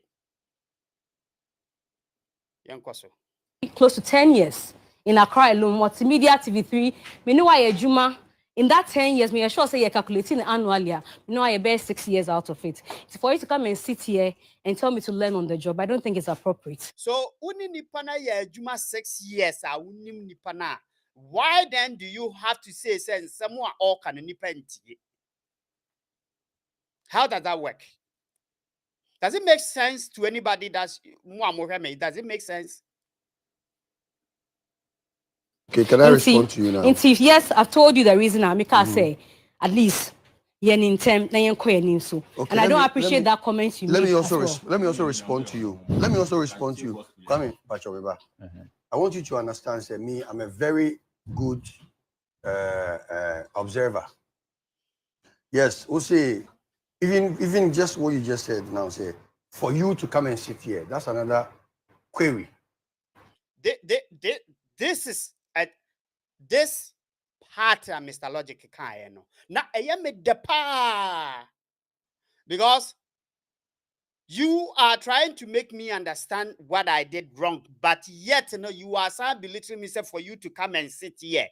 Close to 10 years in Accra alone, multimedia TV3, meanwhile, Juma. In that 10 years, me sure say you're calculating annually. I bear 6 years out of it. So for you to come and sit here and tell me to learn on the job, I don't think it's appropriate.
So, uni nipana ya Juma 6 years, uni nipana. Why then do you have to say someone all can nipenti? How does that work? Does it make sense to anybody that's does it make sense?
Okay, can I respond to you now?
Yes, I've told you the reason I make say at least so. Okay, and I don't appreciate that comment you made.
Let me also respond to you. Come in, Pachoweba. I want you to understand that me, I'm a very good observer. Yes, we'll say even just what you just said now, say for you to come and sit here, that's another query.
This is this part of Mr. Logic can no. Now I am a depa because You are trying to make me understand what I did wrong, but yet you are saying belittling me for you to come and sit here.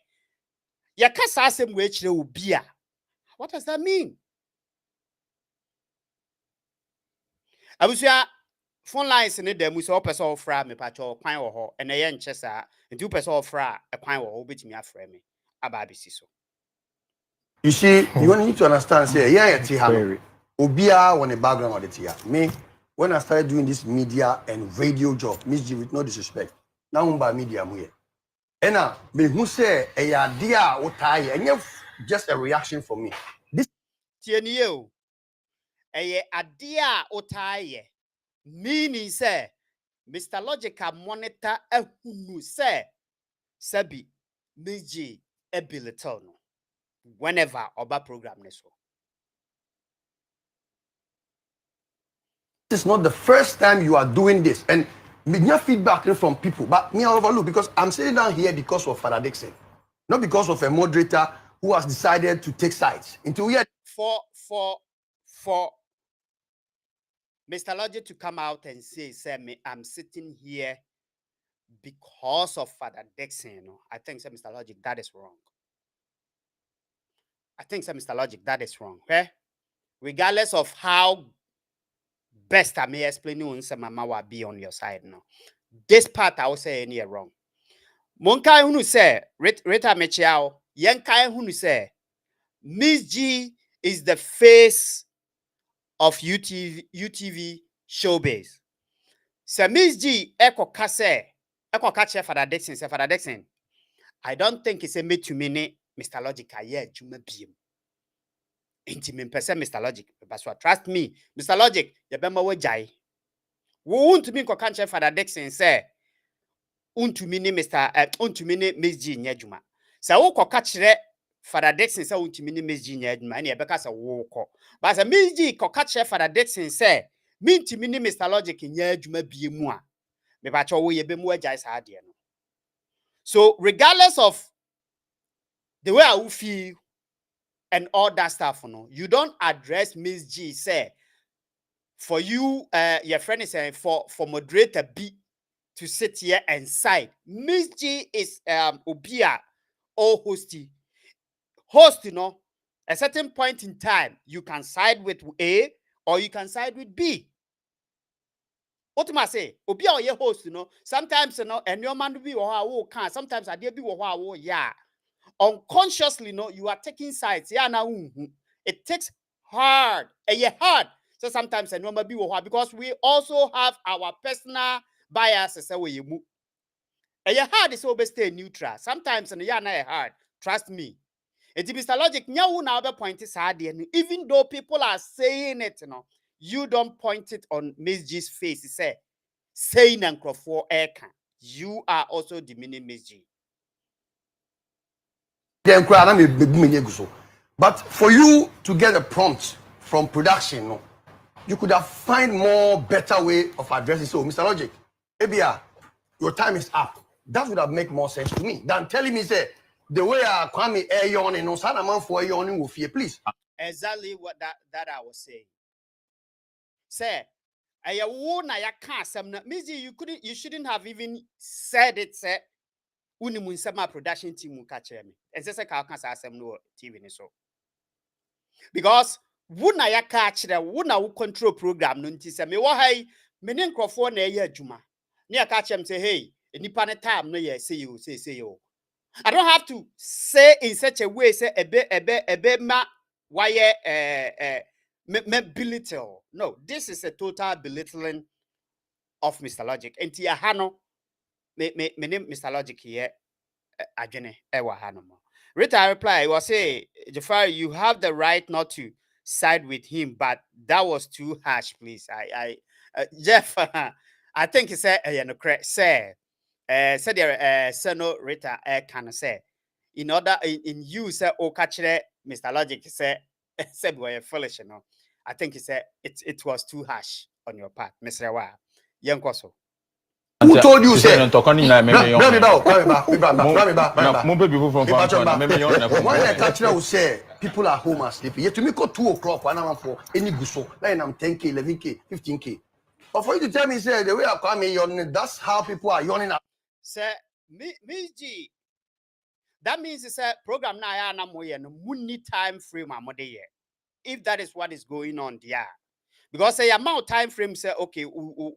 What does that mean? I was phone lines in them we saw person offer me patcho kwan wo ho and ye nche saa nti person offer a kwan wo ho betimi afre me ababisi so.
You see, you need to understand, say, yeah, Obia on the background of the tia. Me, when I started doing this media and radio job, Mzgee with no disrespect. Now I'm by media mu here. And now, me who say a idea or tie, and you just a reaction from me. This
Tieni o. Eye adia otaye. Meaning say Mr. Logic monitor ehunu say sabi Mzgee ebilito no. Whenever oba program neso.
is not the first time you are doing this, and me get feedback from people, but me I overlook because I'm sitting down here because of Father Dixon, not because of a moderator who has decided to take sides. Until we
for Mr. Logic to come out and say I'm sitting here because of Father Dixon, I think Mr. Logic, that is wrong. I think Mr. Logic, that is wrong. Okay? Regardless of how best I may explain you, Mama will be on your side now. This part I will say any wrong. Monkai hunu say, Rita Mechiao, Yankai hunu say, Mzgee is the face of UTV Showbiz. So Mzgee eko kache Father Dixon, say Father Dixon. I don't think it's a me to me Mr. Logic yeah, juma biem. Intimate person Mr. Logic. But trust me, Mr. Logic, you bema we jai. Won't me ko kanche Father Dixon say unto me Mzgee nyejuma. Sa wo ko kachire Father Dixon say unto me Mzgee nyejuma and yebeka sa wo ko. But sa Mzgee ko kachire Father Dixon say me to me Mr. Logic nyejuma biemu a. Me ba cho wo ye bemu jai sa ade no. So regardless of the way I will feel and all that stuff, you don't address Mzgee, say, for you, your friend is saying, for moderator B to sit here and side. Mzgee is Obia or hosty. Host, a certain point in time, you can side with A or you can side with B. What am I say? Obia or your host, sometimes, and your man will be or can sometimes I did be or yeah. Unconsciously, you are taking sides. Yeah, now it takes hard. Hard. So sometimes I know maybe because we also have our personal biases. So we move. Hard is always stay neutral. Sometimes na hard. Trust me. It is Mr. Logic. Now other point is hard. Even though people are saying it, you don't point it on Mzgee's face. He say saying and for air can. You are also demeaning Mzgee.
But for you to get a prompt from production, you could have find more better way of addressing. So, Mr. Logic, Ebia, your time is up. That would have made more sense to me than telling me, say, the way I Kwame air yawning, no son man for yawning will fear, please.
Exactly what that I was saying. Say, I won't I can't some Mzgee, you shouldn't have even said it, say. Unimun sama production team will catch me. And say I can't say no TV so. Because wuna ya catch the wuna who control program no nti say me wo hai me ne nkrofo na ye adwuma. Ne ya catch them say hey, nipa ne time no ye say you. I don't have to say in such a way say ebe ma why me belittle. No, this is a total belittling of Mr. Logic. And tia hano me name Mr. Logic here. Ajene ewa hanomo. Rita reply was say Jafar, you have the right not to side with him, but that was too harsh, please. Jeff, I think he said say said no Rita can say in order in you say oh catch Mr. Logic said we're foolish, I think he said it was too harsh on your part, Mr. Wa. Yankoso.
Who told you, say?
When
I catch now, say people are home and sleeping. Yet to me, go 2 o'clock, 1 hour for any guso. Like I'm 10K, 11K, 15K. But for you to tell me, say the way I call me yawning, that's how people are yawning.
Say Mzgee. That means it's a program na ya na mo ye no munni time frame amode ye. If that is what is going on there. Because say amount time frame say okay,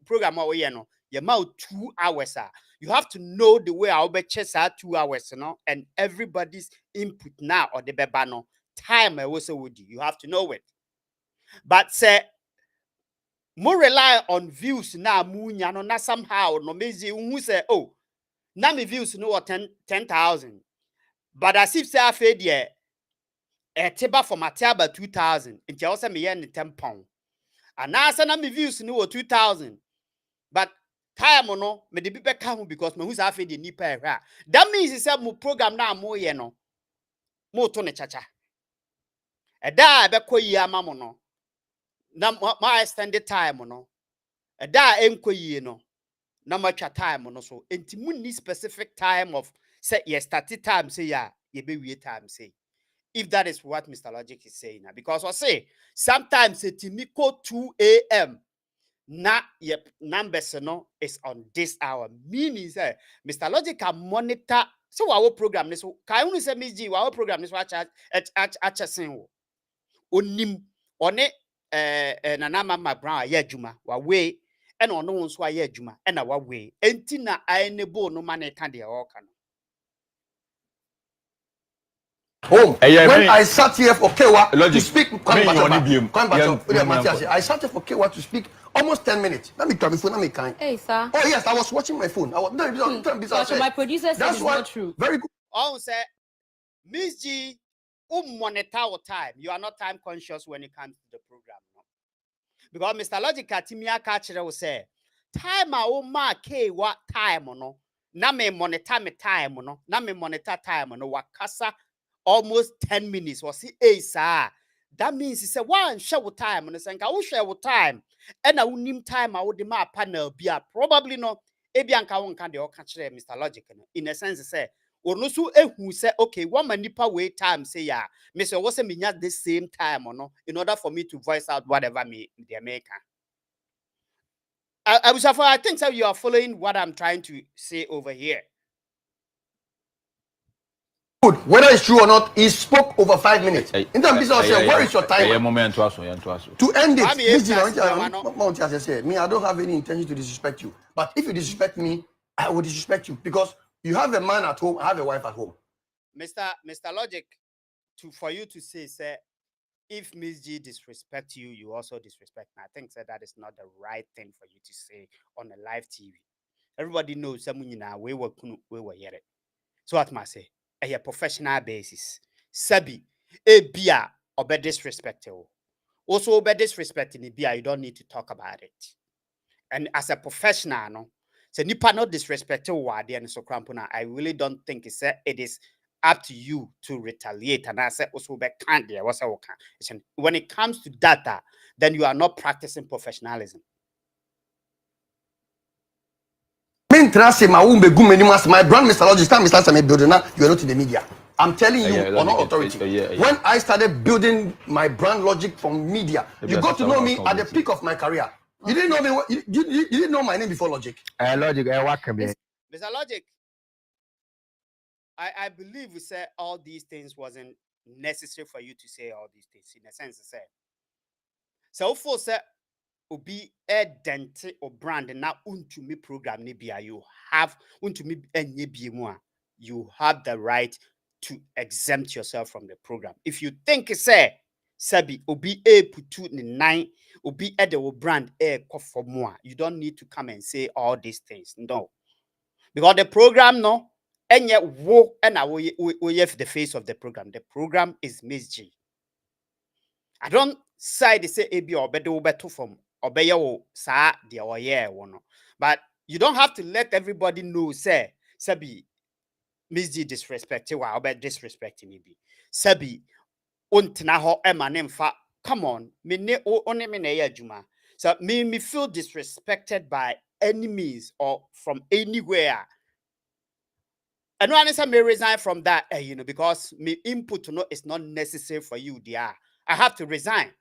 program we ye no, your amount 2 hours. You have to know the way I'll be chess 2 hours, and everybody's input now or the bebano time I was would you have to know it. But say more rely on views now, no na somehow no mezi who say oh now me views no 10,000. But as if say I fed ye a table for my table 2,000 and also me yen 10 pound. And now say na me views no 2,000. But time no me the people come because me who's half the nipa. That means it's a program now more ye no more to ne chacha. A da be ko yi ama mo no na my extended time no a da enko yi no na matcha time no so enti munni specific time of say yes started time say ya ye be we time say if that is what Mr. Logic is saying now because I say sometimes it go 2 a.m. na yep numbers no is on this hour meaning say Mr. Logic can monitor so our program this can only say Mzgee our program this watch at onim one nana mama brown ya adwuma wa we and ono nso aye adwuma and wa we enti na enable no man kan de o kan
Home.
Yeah,
When
me-
I sat here for Kewa to
Logic.
speak,
Me, you only be- yeah,
I sat here for Kewa to speak almost 10 minutes. Let me try my phone. Let me kind.
Hey, sir.
Oh yes, I was watching my phone. I was
So my producer said
that's
it's
why
not true.
very good.
on say Mzgee monitor your time you are not time conscious when it comes to the program no? Because Mr. Logic atimia catch will say time a o ma ke what time no na me monitor me time no na me monitor time no wakasa almost 10 minutes was see sir that means he said one share time no say nka wo share time and na unim time a wo de ma panel bia probably no ebi anka wo nka de o catch Mr. Logic no in a sense say ono so ehu say okay one manipa wait time say ya me say what say me the same time or no in order for me to voice out whatever me the American I think so you are following what I'm trying to say over here.
Good. Whether it's true or not, he spoke over 5 minutes. In terms business, where is your time?
moment to
end it,
I mean,
me, I don't have any intention to disrespect you. But if you disrespect me, I will disrespect you because you have a man at home, I have a wife at home.
Mr. Logic, for you to say, sir, if Mzgee disrespect you, you also disrespect me. I think sir, that is not the right thing for you to say on a live TV. Everybody knows someone now we were here. So what must say? A professional basis. Sabi, a bia or be disrespectful. Also be disrespecting bia, you don't need to talk about it. And as a professional, no, so nipa not disrespectful word and so crampona. I really don't think it is up to you to retaliate. And I said also be can't there. What's when it comes to data, then you are not practicing professionalism.
My brand Mr. Logic, Mr. building now, you are not in the media. I'm telling you, on authority. When I started building my brand Logic from media, you got to know me at the peak of my career. You didn't know me. You didn't know my name before Logic.
Logic, what can be?
Mr. Logic, I believe we said all these things wasn't necessary for you to say all these things in a sense. To say. So for say, obi dente or brand na untumi program nibia you have untumi enye biemu you have the right to exempt yourself from the program. If you think say sabi obi putu ni nine obi the brand for more, you don't need to come and say all these things. No, because the program no enye wo and we have the face of the program. The program is Mzgee. I don't side say ebi or better from obey sa de or yeah one. But you don't have to let everybody know say sabi Mzgee disrespecting or obey disrespecting me be sabi untina ho ema nemfa. Come on, me ne only me na juma. So me feel disrespected by any means or from anywhere. And no answer may resign from that, because me input is not necessary for you, dear. I have to resign.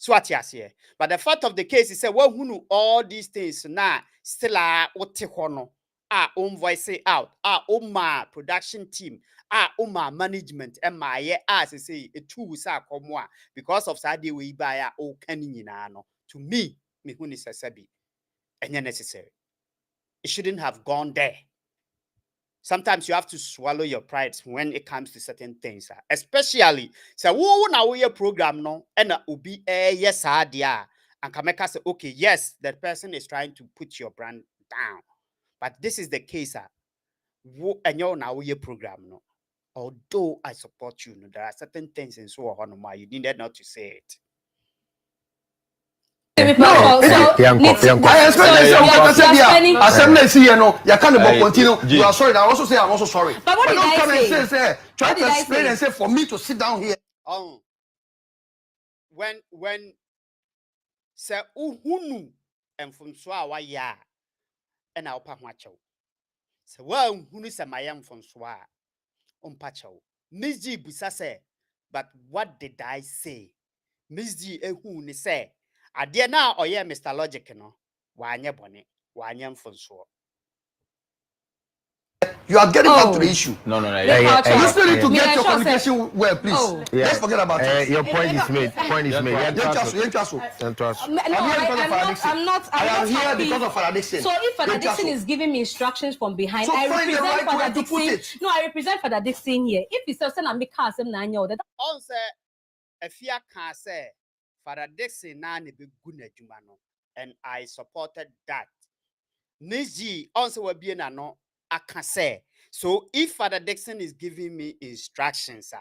So what you say? But the fact of the case is that who know all these things now still are otihono. Own voice out, my production team, my management, and my as I say, a two sa come because of Sadi we buy o caninano. To me who is a sabi and necessary. It shouldn't have gone there. Sometimes you have to swallow your pride when it comes to certain things, especially so who now we program no and ubi yes idea and Kameka say okay yes that person is trying to put your brand down, but this is the case and you now we program no. Although I support you, no, there are certain things in so on you needed not to say it.
I continue. You are sorry. I also say I'm also sorry.
But what did
don't
I
come
say?
And say, try to explain and say for me to sit down here.
When say uhunu and from swa ya and I'll pack my chow. So well, who is a mayam from swa pacho. Mzgee Busa say, but what did I say? Mzgee who say, I dear now or yeah, Mr. Logic, no, wanya bonnet, wanyam from swa.
You are getting back to the issue.
No.
You still need to get your communication well, please. Let's forget about it.
Your point is made. I'm
here because of Father Dixon.
So if Father Dixon is giving me instructions from behind,
so
I represent
Father
Dixon. No, I represent Father Dixon here. If he says I'm because I'm not that.
On say, if you can say Father Dixon na ne be guna jumano, and I supported that. Mzgee also will be no. I can say so if Father Dixon is giving me instructions,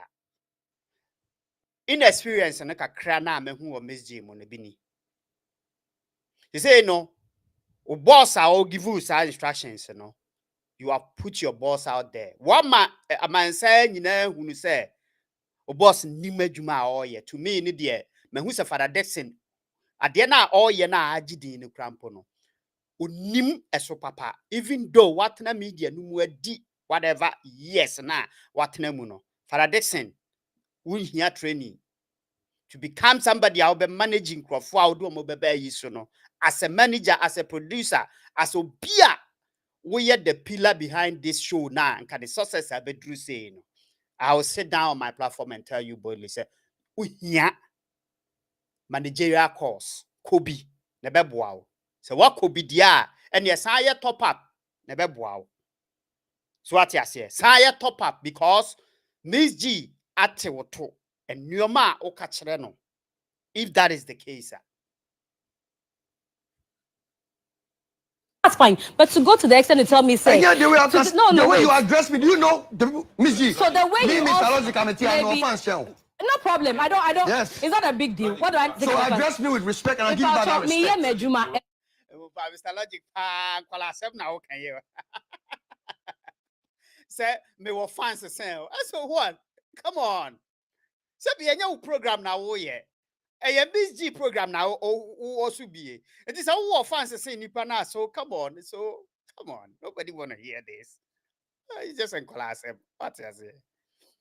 in experience, and I can na me who Mzgee monebini. You say no, boss I will give you some instructions, you have put your boss out there. What a man saying, who say, boss nimejuma all year to me, in the me who's a Father Dixon, at the end all year na ajidi in the crampono. Unim eso papa, even though what na media no di whatever yes na what na mu no Father Dixon we here training to become somebody I'll be managing crofo I do mo bebe yi so no as a manager, as a producer, as a beer we are the pillar behind this show now and can the success I be do say no I will sit down on my platform and tell you boldly say we here managerial course Kobe na beboa. So what could be there? And yes, I top up. Never wow. So what you say? Saya top up because Mzgee at to and Nyoma okachreno. If that is the case.
That's fine. But to go to the extent to tell me, say,
the way, the way you address me, do you know the Mzgee?
So the way you
Mr. Logic, I'm no offense,
no problem. I don't.
Yes.
It's not a big deal. What do I?
So address me with respect, and I give you back that respect.
Mr. Logic, now can you say me were fans say so what? Come on. Say be a new program now, oh yeah. A Mzgee program now, also be. It is a war fans say nipa na so come on, nobody wanna hear this. It's just in class. What is it?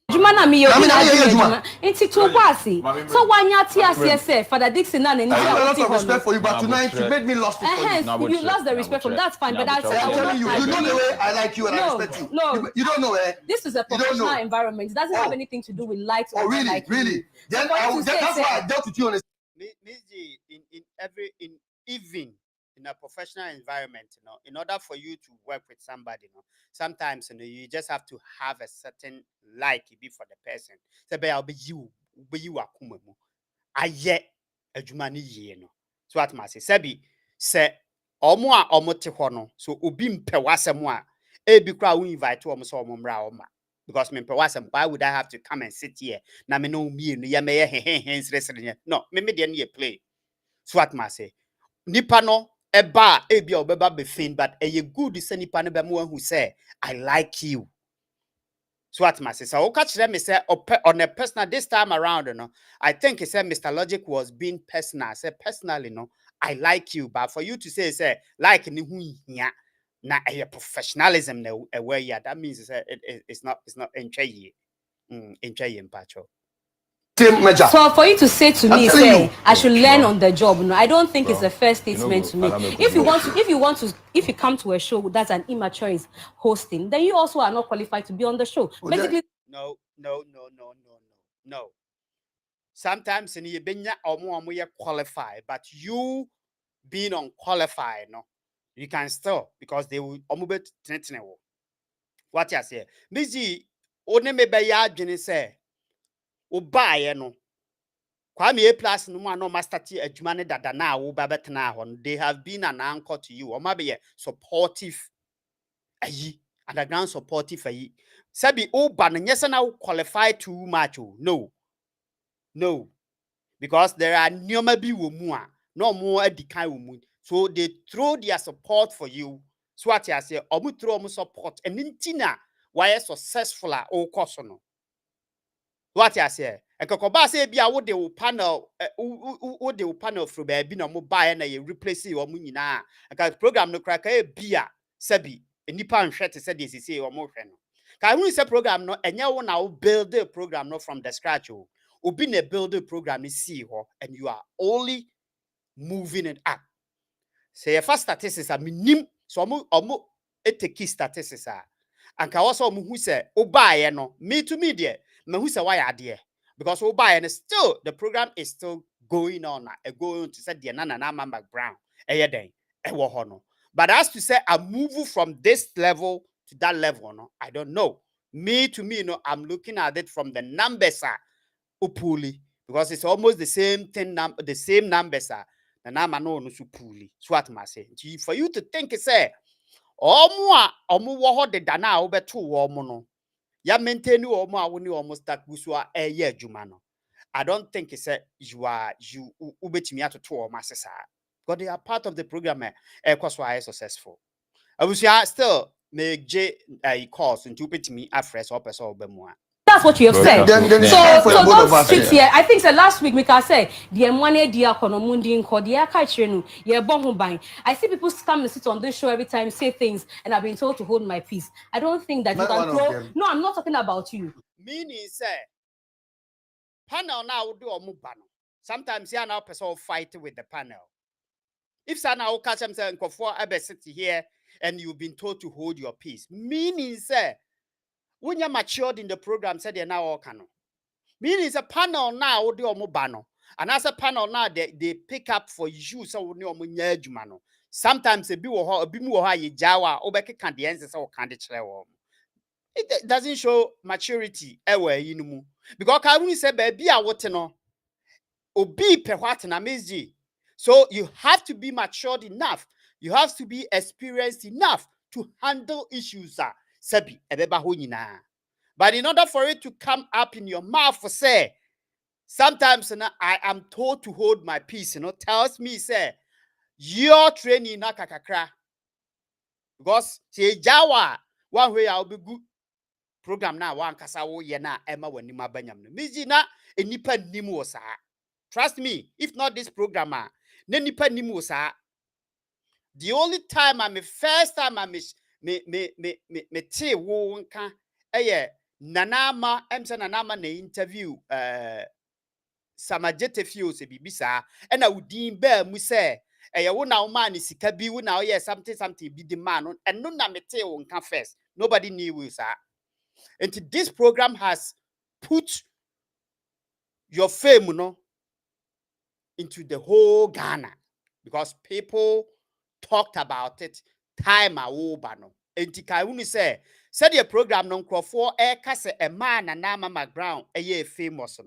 Juma na mi yo Juma. Inti to wasi. So wanya tia say Father Dixon na ni.
I have a lot of respect for you, but tonight you made me lost it for you.
You lost the respect from that's fine, but
I'm telling you, you know the way I like you and I respect you.
No,
you don't know, eh?
This is a professional environment. It doesn't have anything to do with likes or
really, really. Then that's why I dealt with you on this.
Mzgee even in a professional environment, in order for you to work with somebody, sometimes you just have to have a certain like be for the person. So I'll be you akumamu. Aye adwuma ni ye no. So what must say? Sebi say omo a omo te ho no. So obi mpe wasem a e bi kra we invite omo so omo mra oma. Because me mpe wasem, why would I have to come and sit here? Na me no me no ya me he. No, me de no play. So what must say? Nipa no eba ebi obeba be fin, but ye good say nipa no be mo who say I like you. So what must say? So catch them say on a personal this time around, I think he said Mr. Logic was being personal. I said personally, I like you, but for you to say like ni hu hia na a professionalism na where that means it's not enjoy ye pacho.
Same measure.
So for you to say to me,
telling
say
you.
I should learn on the job, no, I don't think it's a fair statement to
go.
make. If you come to a show that's an immature is hosting, then you also are not qualified to be on the show. Basically,
no. Sometimes in Yebenya omo you qualified, but you being unqualified, no, you can still because they will omubet tenetene. What you say? Mzgee, one me be ya adwene say, obaye no. Kwame A plus no man no master T adwuma ne dada na wo ba betena ho. They have been an anchor to you. Or maybe supportive ayi, underground supportive ayi. Sabi oba no nyese na qualify too much. No. Because there are nyoma bi wo mu a no more adikan wo mu. So they throw their support for you. So what you say, omu throw omu support and intina why successful a o koso no. What you say? E kokoba say bia wo de wo panel wo de wo panel fro ba bi na mo buy na ye replace wo mu nyina. Aka program no kraka e bia sabi enipa nhwe te se de sisi wo mo hwe no. Ka hu se program no enye wo na wo build the program no from the scratch o. Obi na build the program is see ho and you are only moving it up. Say your first statistics are minim so omo eteki statistics are. And ka also omo hu say obaye no me to me there me hu say why ade because obaye no still the program is still going on going to say the na mama brown den e wo ho no. But as to say I move from this level to that level no, I don't know. Me to me no, I'm looking at it from the numbers upuli because it's almost the same thing the same numbers are na nama no so puli so what must say for you to think say omo wo ho de dana wo beto wo mo no ya maintain wo mo a wo ni wo stack busu a eye adwuma no. I don't think it's you ubetimi atoto wo masesa because they are part of the program because why successful I was still make J course into ubetimi afresh or person obemu a.
that's what you have said.
Then it's
So
time for the both of
don't
us
sit
here.
here. I think the last week we can say the money dia konomundi nko dia ka chenu ye bon ho ban. I see people come and sit on this show every time say things and I've been told to hold my peace. I don't think that you can throw. No, I'm not talking about you.
Meaning say panel now do omubano. Sometimes you now person fight with the panel. If sana will catch them say for sit here and you've been told to hold your peace. Meaning say when you're matured in the program, said they're now all canon. Meaning it's a panel now do omubano. And as a panel now they pick up for you so no munyajumano. Sometimes a bimu ye jawa obeke candienses or candy. It doesn't show maturity because Karuni said baby a what no obi pe what na Mzgee. So you have to be matured enough, you have to be experienced enough to handle issues sabi ebeba ho nyina. But in order for it to come up in your mouth for say sometimes I am told to hold my peace, tells me say your training na kakakra because say jawa one way I'll be good program na wan kasa wo ye na ema wani mabanyam no Mzgee na enipa nim wo saa. Trust me, if not this program na nipa nim wo saa. The only time first time me te wo nka nanama emse nanama na interview samajete fio se bibisa na udin ba mu se wo na wo man sika bi wo na wo something bi di man no na me te wo nka first. Nobody knew you saa. And this program has put your fame into the whole Ghana because people talked about it time awobano. And Tikauni said the program non for kase a man and Nama Brown famous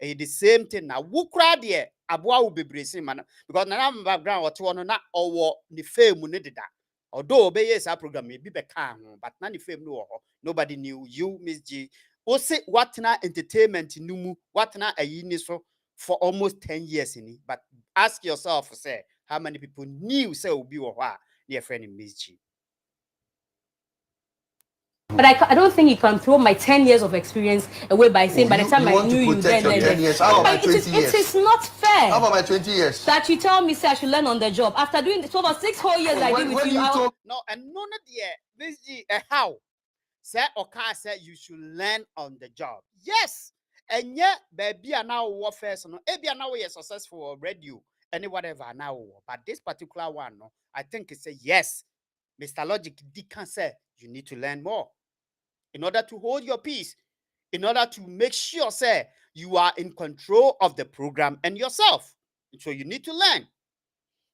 the same thing now. Who cried here? Abua will be bracing man because Nama background or two na or the fame needed that. Although obey our program may be but none fame no nobody knew you, Mzgee. Ose what na entertainment numu, what na a so for almost 10 years in it. But ask yourself, say, how many people knew say Obi or near friend in Mzgee.
But I don't think you can throw my 10 years of experience away by saying by the time I knew you then.
10 years. How about my 20 years?
It is not fair.
How about my 20 years?
That you tell me say I should learn on the job after doing it over 6 whole years I did with you.
No, and none of the Mzgee how say Oka said you should learn on the job. Yes, enye baby now war first no ebia now we successful or radio any whatever now but this particular one no I think it's a yes. Mr. Logic can say you need to learn more in order to hold your peace, in order to make sure say you are in control of the program and yourself. So you need to learn.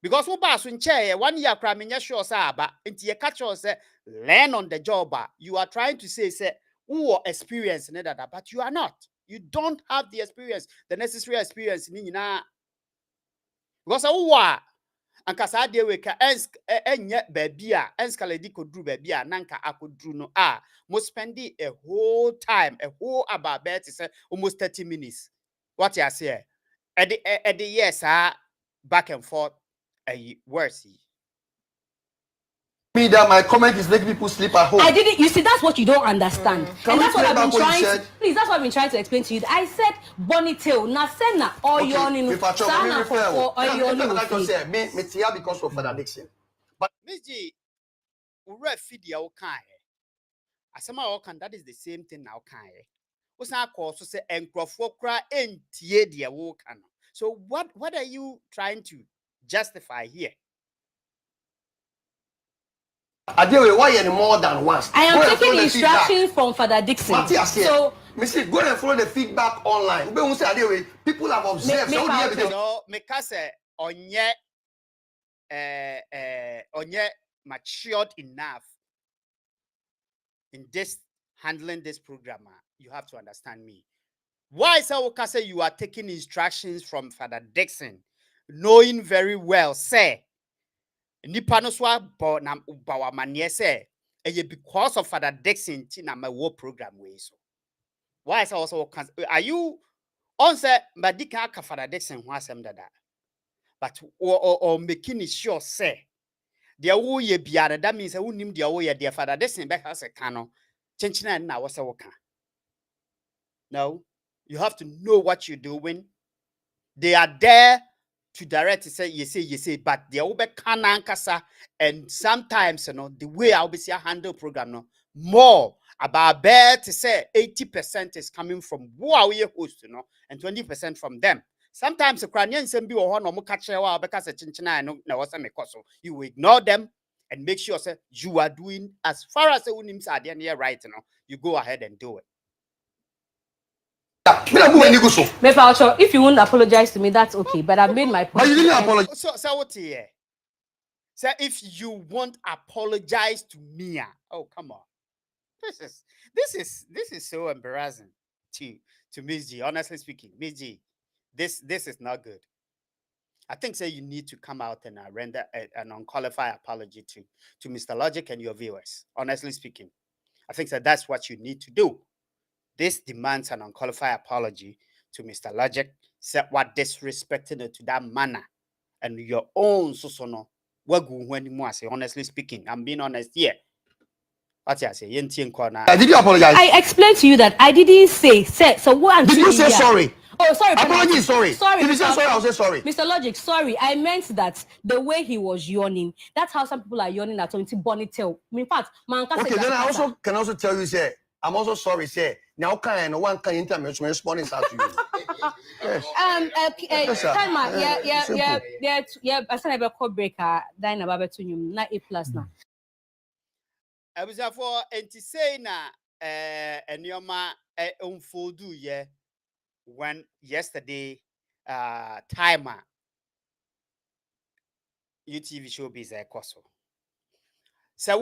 Because we pass in chair 1 year crime in your sure but into your catch say learn on the job. You are trying to say who are experienced in that, but you are not. You don't have the experience, the necessary experience. Because who are and kasa de we ka enye baby a enskaledi kodru baby a nanka akodru no must spend a whole time a whole about bet say almost 30 minutes what you say at the yes back and forth worse
Me that my comment is making people sleep at home.
I didn't. You see, that's what you don't understand,
Can
and
we
that's what
play
I've been
back what you
trying.
said?
Please, that's what I've been trying to explain to you. I said Bonnie tail, na sena or yawning. Sana for or yawning.
Like I said, me here because of Father Dixon. But
Mzgee ure fedia o kan asema o kan that is the same thing now kan o san call so say enkrofo kra entie de wo kan. So what are you trying to justify here?
Adewe, why any more than once?
I am taking instructions from Father Dixon. So,
Mr. Go and follow the feedback online. People have observed.
No, because onye matured enough in this handling this program. You have to understand me. Why is say you are taking instructions from Father Dixon, knowing very well, say nipa no so abo na bawa manie say because of Father Dixon ti na my war program way so. Why is also are you on say madika ka Father Dixon ho asem dada, but or making it sure say there wo ye biara that means who nim there wo ye there Father Dixon be has a canon chenchina na wo say wo kan. No, you have to know what you're doing. They are there to direct to say, you say, but they will be kasa. And sometimes, the way I'll be handle program, more about bear to say 80% is coming from who are we host, and 20% from them. Sometimes the Ukrainians be or no catch because a chinchina no was a mekoso. You ignore them and make sure say you are doing as far as the unims are there right, you go ahead and do it.
if you won't apologize to me, that's okay. But I've made my point.
But you didn't apologize.
So what here? So if you won't apologize to me, oh come on. This is so embarrassing to Mzgee. Honestly speaking, Mzgee, this is not good. I think you need to come out and render an unqualified apology to Mr. Logic and your viewers. Honestly speaking, I think that's what you need to do. This demands an unqualified apology to Mr. Logic. Say what disrespecting it to that manner and your own no. Honestly speaking, I'm being honest here. What I say?
Did you apologize?
I explained to you that I didn't say. So what?
Did you say sorry?
Oh, sorry.
Apology, sorry.
Sorry.
If you say sorry, I'll say sorry.
Mr. Logic, sorry. I meant that the way he was yawning. That's how some people are yawning at 20 bonny tail. In fact,
okay, then I can also tell you, say, I'm also sorry, say, now can no one can intermediate responding to you.
Yes. Time out. Yeah. I said I call breaker. Then about to you. Not A+ now.
I was for say na enyoma unfoldu ye when yesterday timer Utv Showbiz koso. So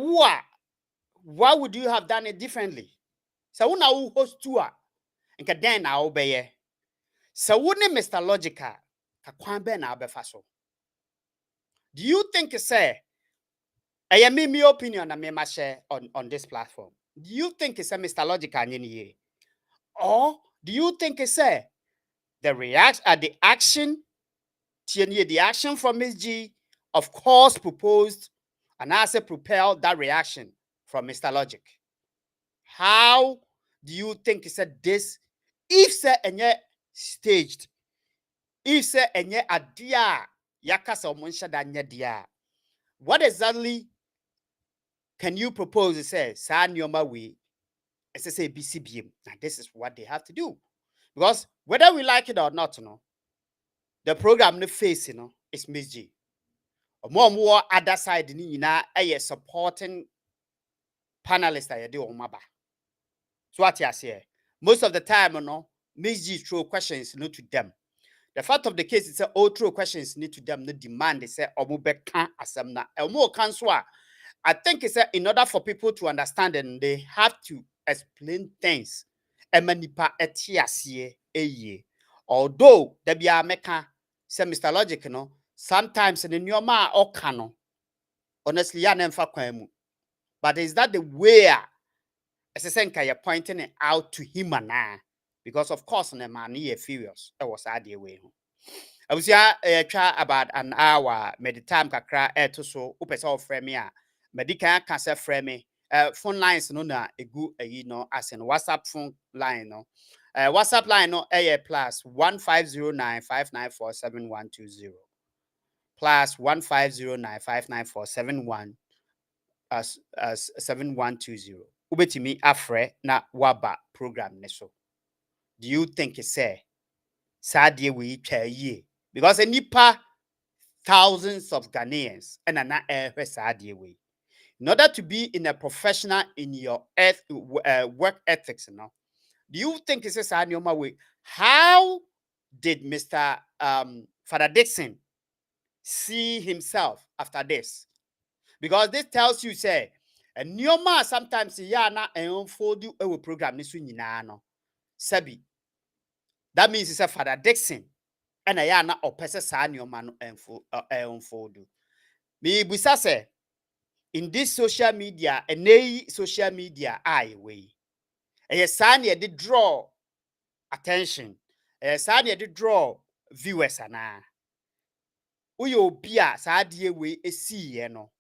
why would you have done it differently? So una who host tour and then na obeye. So wouldn't Mr. Logica ka kwambe na abefaso. Do you think say I am my opinion and me share on this platform? Do you think it's a Mr. Logic and or do you think it's a the action from Mzgee, of course, proposed and also propelled that reaction from Mr. Logic? How do you think it's this? If say any staged, if say any adia yakasa monsha danya dia, what exactly can you propose? Say, San Yoma we, say BCBM. Now, this is what they have to do. Because whether we like it or not, the program the face, is Mzgee. More other side ni na supporting panelists that you do on maba. So what you say? Most of the time, Mzgee throw questions to them. The fact of the case is that all throw questions to them. The demand is say omu can asemna. Elmo kanswa. I think it's in order for people to understand, and they have to explain things. Emanipa etiasie eye. Although there be a meka say Mr. Logic, sometimes in the new ma or canon. Honestly, ya nemfa kwemu. But is that the way? As I say, you're pointing it out to him and I, because of course, the man is furious. That was the way. I was try about an hour. Made the time kakra to so upesa frame me. Medical cancer frame me. Phone lines no na egu as in WhatsApp phone line no. WhatsApp line no plus 150959472120 plus 15095947 as 7120. Ubetimi afre na waba program neso. Do you think it's sadie we ye? Because a nipa thousands of Ghanaians and na sadie we. In order to be in a professional in your work ethics, do you think it's a sadie way? How did Mr. Father Dixon see himself after this? Because this tells you, say, and Nyoma sometimes yana and unfold you a program this no. Sabi. That means it's a Father Dixon and a yana or pesa sa Nyoma no unfold you. Me busa say in this social media, and social media way. A sanya did draw attention. A sanya did draw viewers ana. Uyo bia sa die we see no.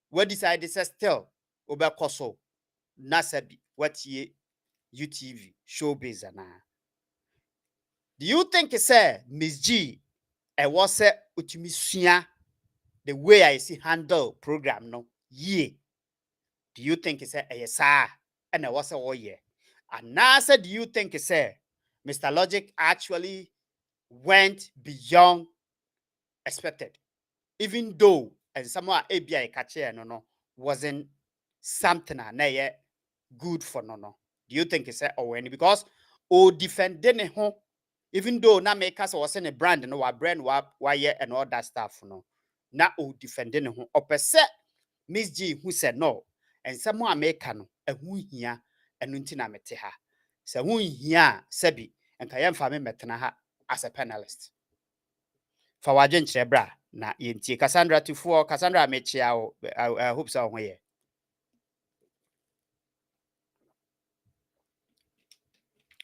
We decided to still obekoso nasabi what ye UTV Showbiz ana. Do you think say Mzgee was say utimisuya the way I see handle program no ye? Do you think say sa and I was a year? And now say do you think say Mr. Logic actually went beyond expected? Even though and someone ABI catch no wasn't something good for no. Do you think it's any because defending home, even though na make us was in a brand no our brand why and all that stuff no. Na defending home or per se Mzgee who said no and someone make no a who here and untina meteha. So who here sebi and kayam family metana as a panelist. For wajen chebra na yinti Cassandra to 4 Cassandra mechia I hope so here.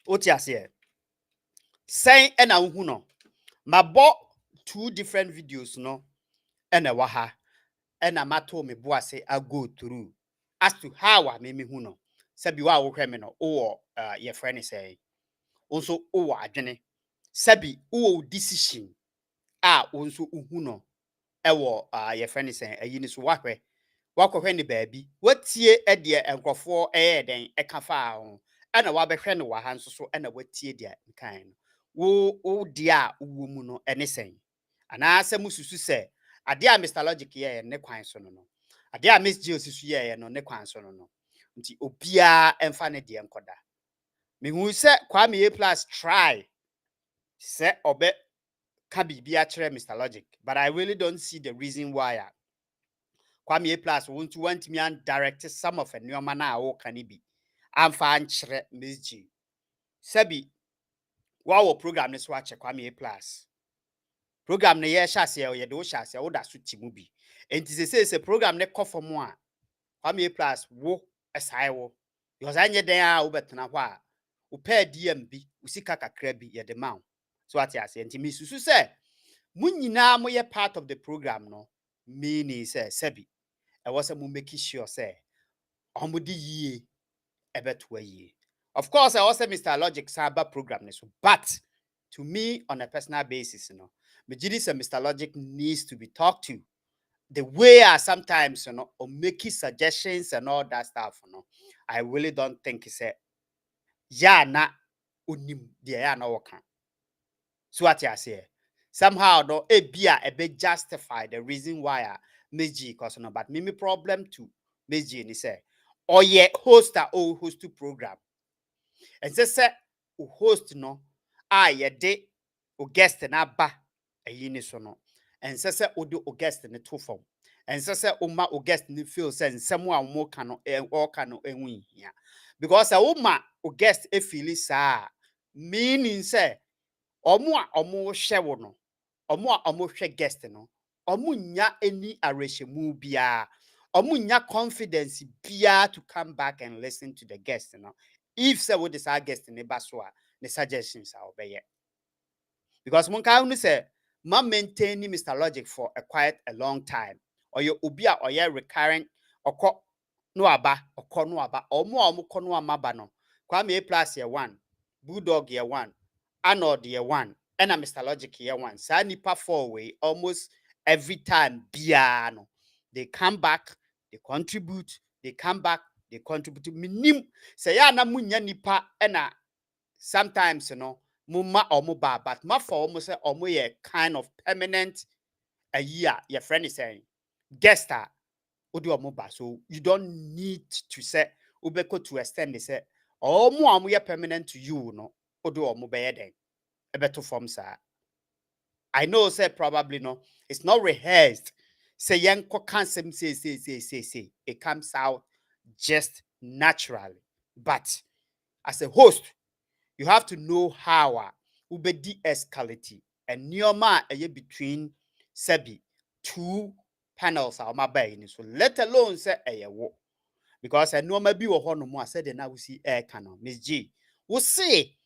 Otiasie. Say and a uhuno. Ma bought 2 different videos no and a waha and a mato me boase I go through as to how I made me huno. Sabi wa wo criminal or your friend is say. Also o adwene. Sabi o decision also uhuno. Ewo your friend is saying a yinis wahwe. Wakɔhwɛ ne baabi watie ɛdeɛ nkrɔfoɔ ɛyɛ den ɛka fa ho ɛna wabɛhwɛ no wɔ ha nso so ɛna watie deɛ nkan no wo deɛ a wo mu no ɛne sɛn anaasɛ mususu sɛ adeɛ a Mr. Logic yɛyɛ ne kwan so no adeɛ a Mzgee osisu yɛyɛ no ne kwan so no nti obiara ɛmfa ne deɛ nkɔda mehu sɛ Kwame A+ try sɛ ɔbɛ ka biribi akyerɛ Mr. Logic but I really don't see the reason why Kwame A+ want me and direct some of a new mana or can be. I'm fine, Mzgee. Sabi, wow, program this watch Kwame A+. Program ne ye shase or ye do shase or that suit movie. And this is a program ne call for more. Kwame A+ wo as I wo. Because I need there over Tanawa. Upe DMB, Usikaka Krebi, ye the mount. So what I say, and Timmy say, Munina mo ye part of the program, no. Meaning, say, Sabi. I was a making sure say omudi ye ebetwe ye. Of course, I also Mr. Logic cyber program but to me on a personal basis, Mzgee and Mr. Logic needs to be talked to. The way I sometimes or making suggestions and all that stuff, I really don't think it's a onim de ya na woka so what you say somehow no a bit justify the reason why Mzgee cause no but me problem to Mzgee ni say or ye host or host to program and say host no ye de o guest na ba ayi ni so no and say o do o guest ni to form and say o ma o guest ni feel say nsem a mo ka no o ka no enwu hia because o ma o guest e feel sa meaning say omo a omo hye wo no omo a omo hwe guest no omo nya any arrangement bia omo nya confidence bia to come back and listen to the guest no if say we this guest ne ba so a the suggestions are obey because mon ka unu say ma maintaining Mr.Logic for a long time or you obi a or you recurrent okọ no aba okọ no aba omo a omo kọ no amaba no kwa me plus year 1 bulldog year 1 Arnold year 1 and a Mr.Logic year 1 sa nipa 4 way almost every time bia no they come back they contribute they come back they contribute minim say ya na munya nipa na sometimes you know mumma omo ba but ma for almost say omo ye kind of permanent a year your friend is saying guest odi omo ba so you don't need to say ubeko to extend they say omo ye permanent to you no odi omo be den e beto form sir I know say probably no it's not rehearsed say yanko can say it comes out just naturally but as a host you have to know how ube de-escalate and neoma between sebi two panels are my bay so let alone say wo because I neoma bi wo ho no mo said na we see air canon Mzgee we see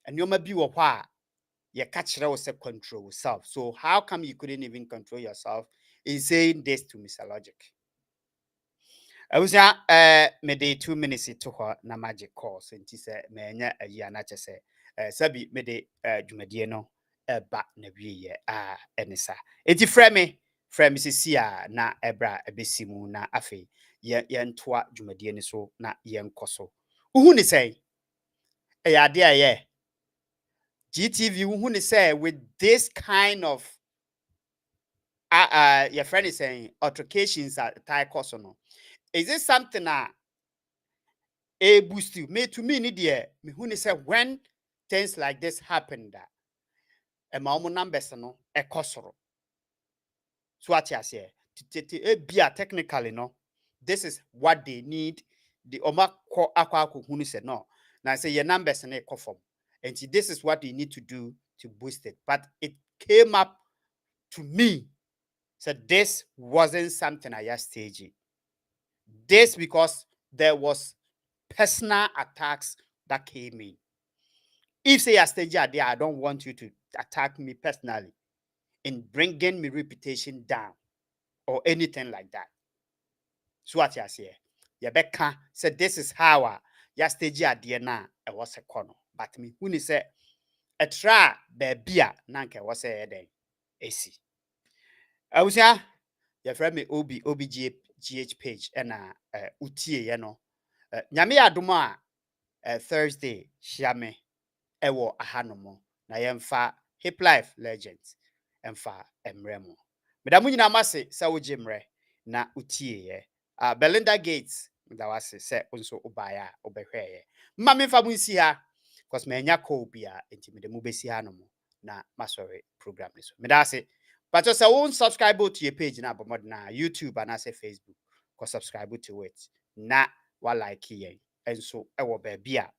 and neoma bi wo ho a you catch yourself control yourself so how come you couldn't even control yourself in saying this to Mr.Logic I was me de 2 minutes to her na magic course and she said me nya a year na say sabi me de dwumadie no ba na wie enisa enti frame sisi a na ebra ebesimu na afi ye ntoa dwumadie ni so na ye nkoso uhu ni say e ade aye GTV uhu ni say with this kind of your friend is saying altercations at tie course no is this something a boost you me to me need there me who say when things like this happen that a mom numbers no a cosoro so what you say technically no this is what they need the oma ko akwa who say no now say your numbers and a form and this is what you need to do to boost it but it came up to me so this wasn't something I just staging this because there was personal attacks that came in. If say a stage there, I don't want you to attack me personally in bringing my reputation down or anything like that. So what you say? Yabeka said this is how ya stage there na it was a corner. But me when he said a try baby nanke was a day AC. I was your friend me OBGH page and utie you know. Nyame adoma Thursday Shame ewo ahanomo na yemfa hip life legends emfa emremo medamu nyina mase sa wogimre na utie ye Belinda Gates medawase se onso ubaya obehweye mma memfa mu nsi ha cause me nya call bia enti medemu besi hanomo na masori program ni so medase but just won't subscribe to your page na bomod na YouTube and say Facebook cause subscribe to it na wa like yen enso ewo ba bia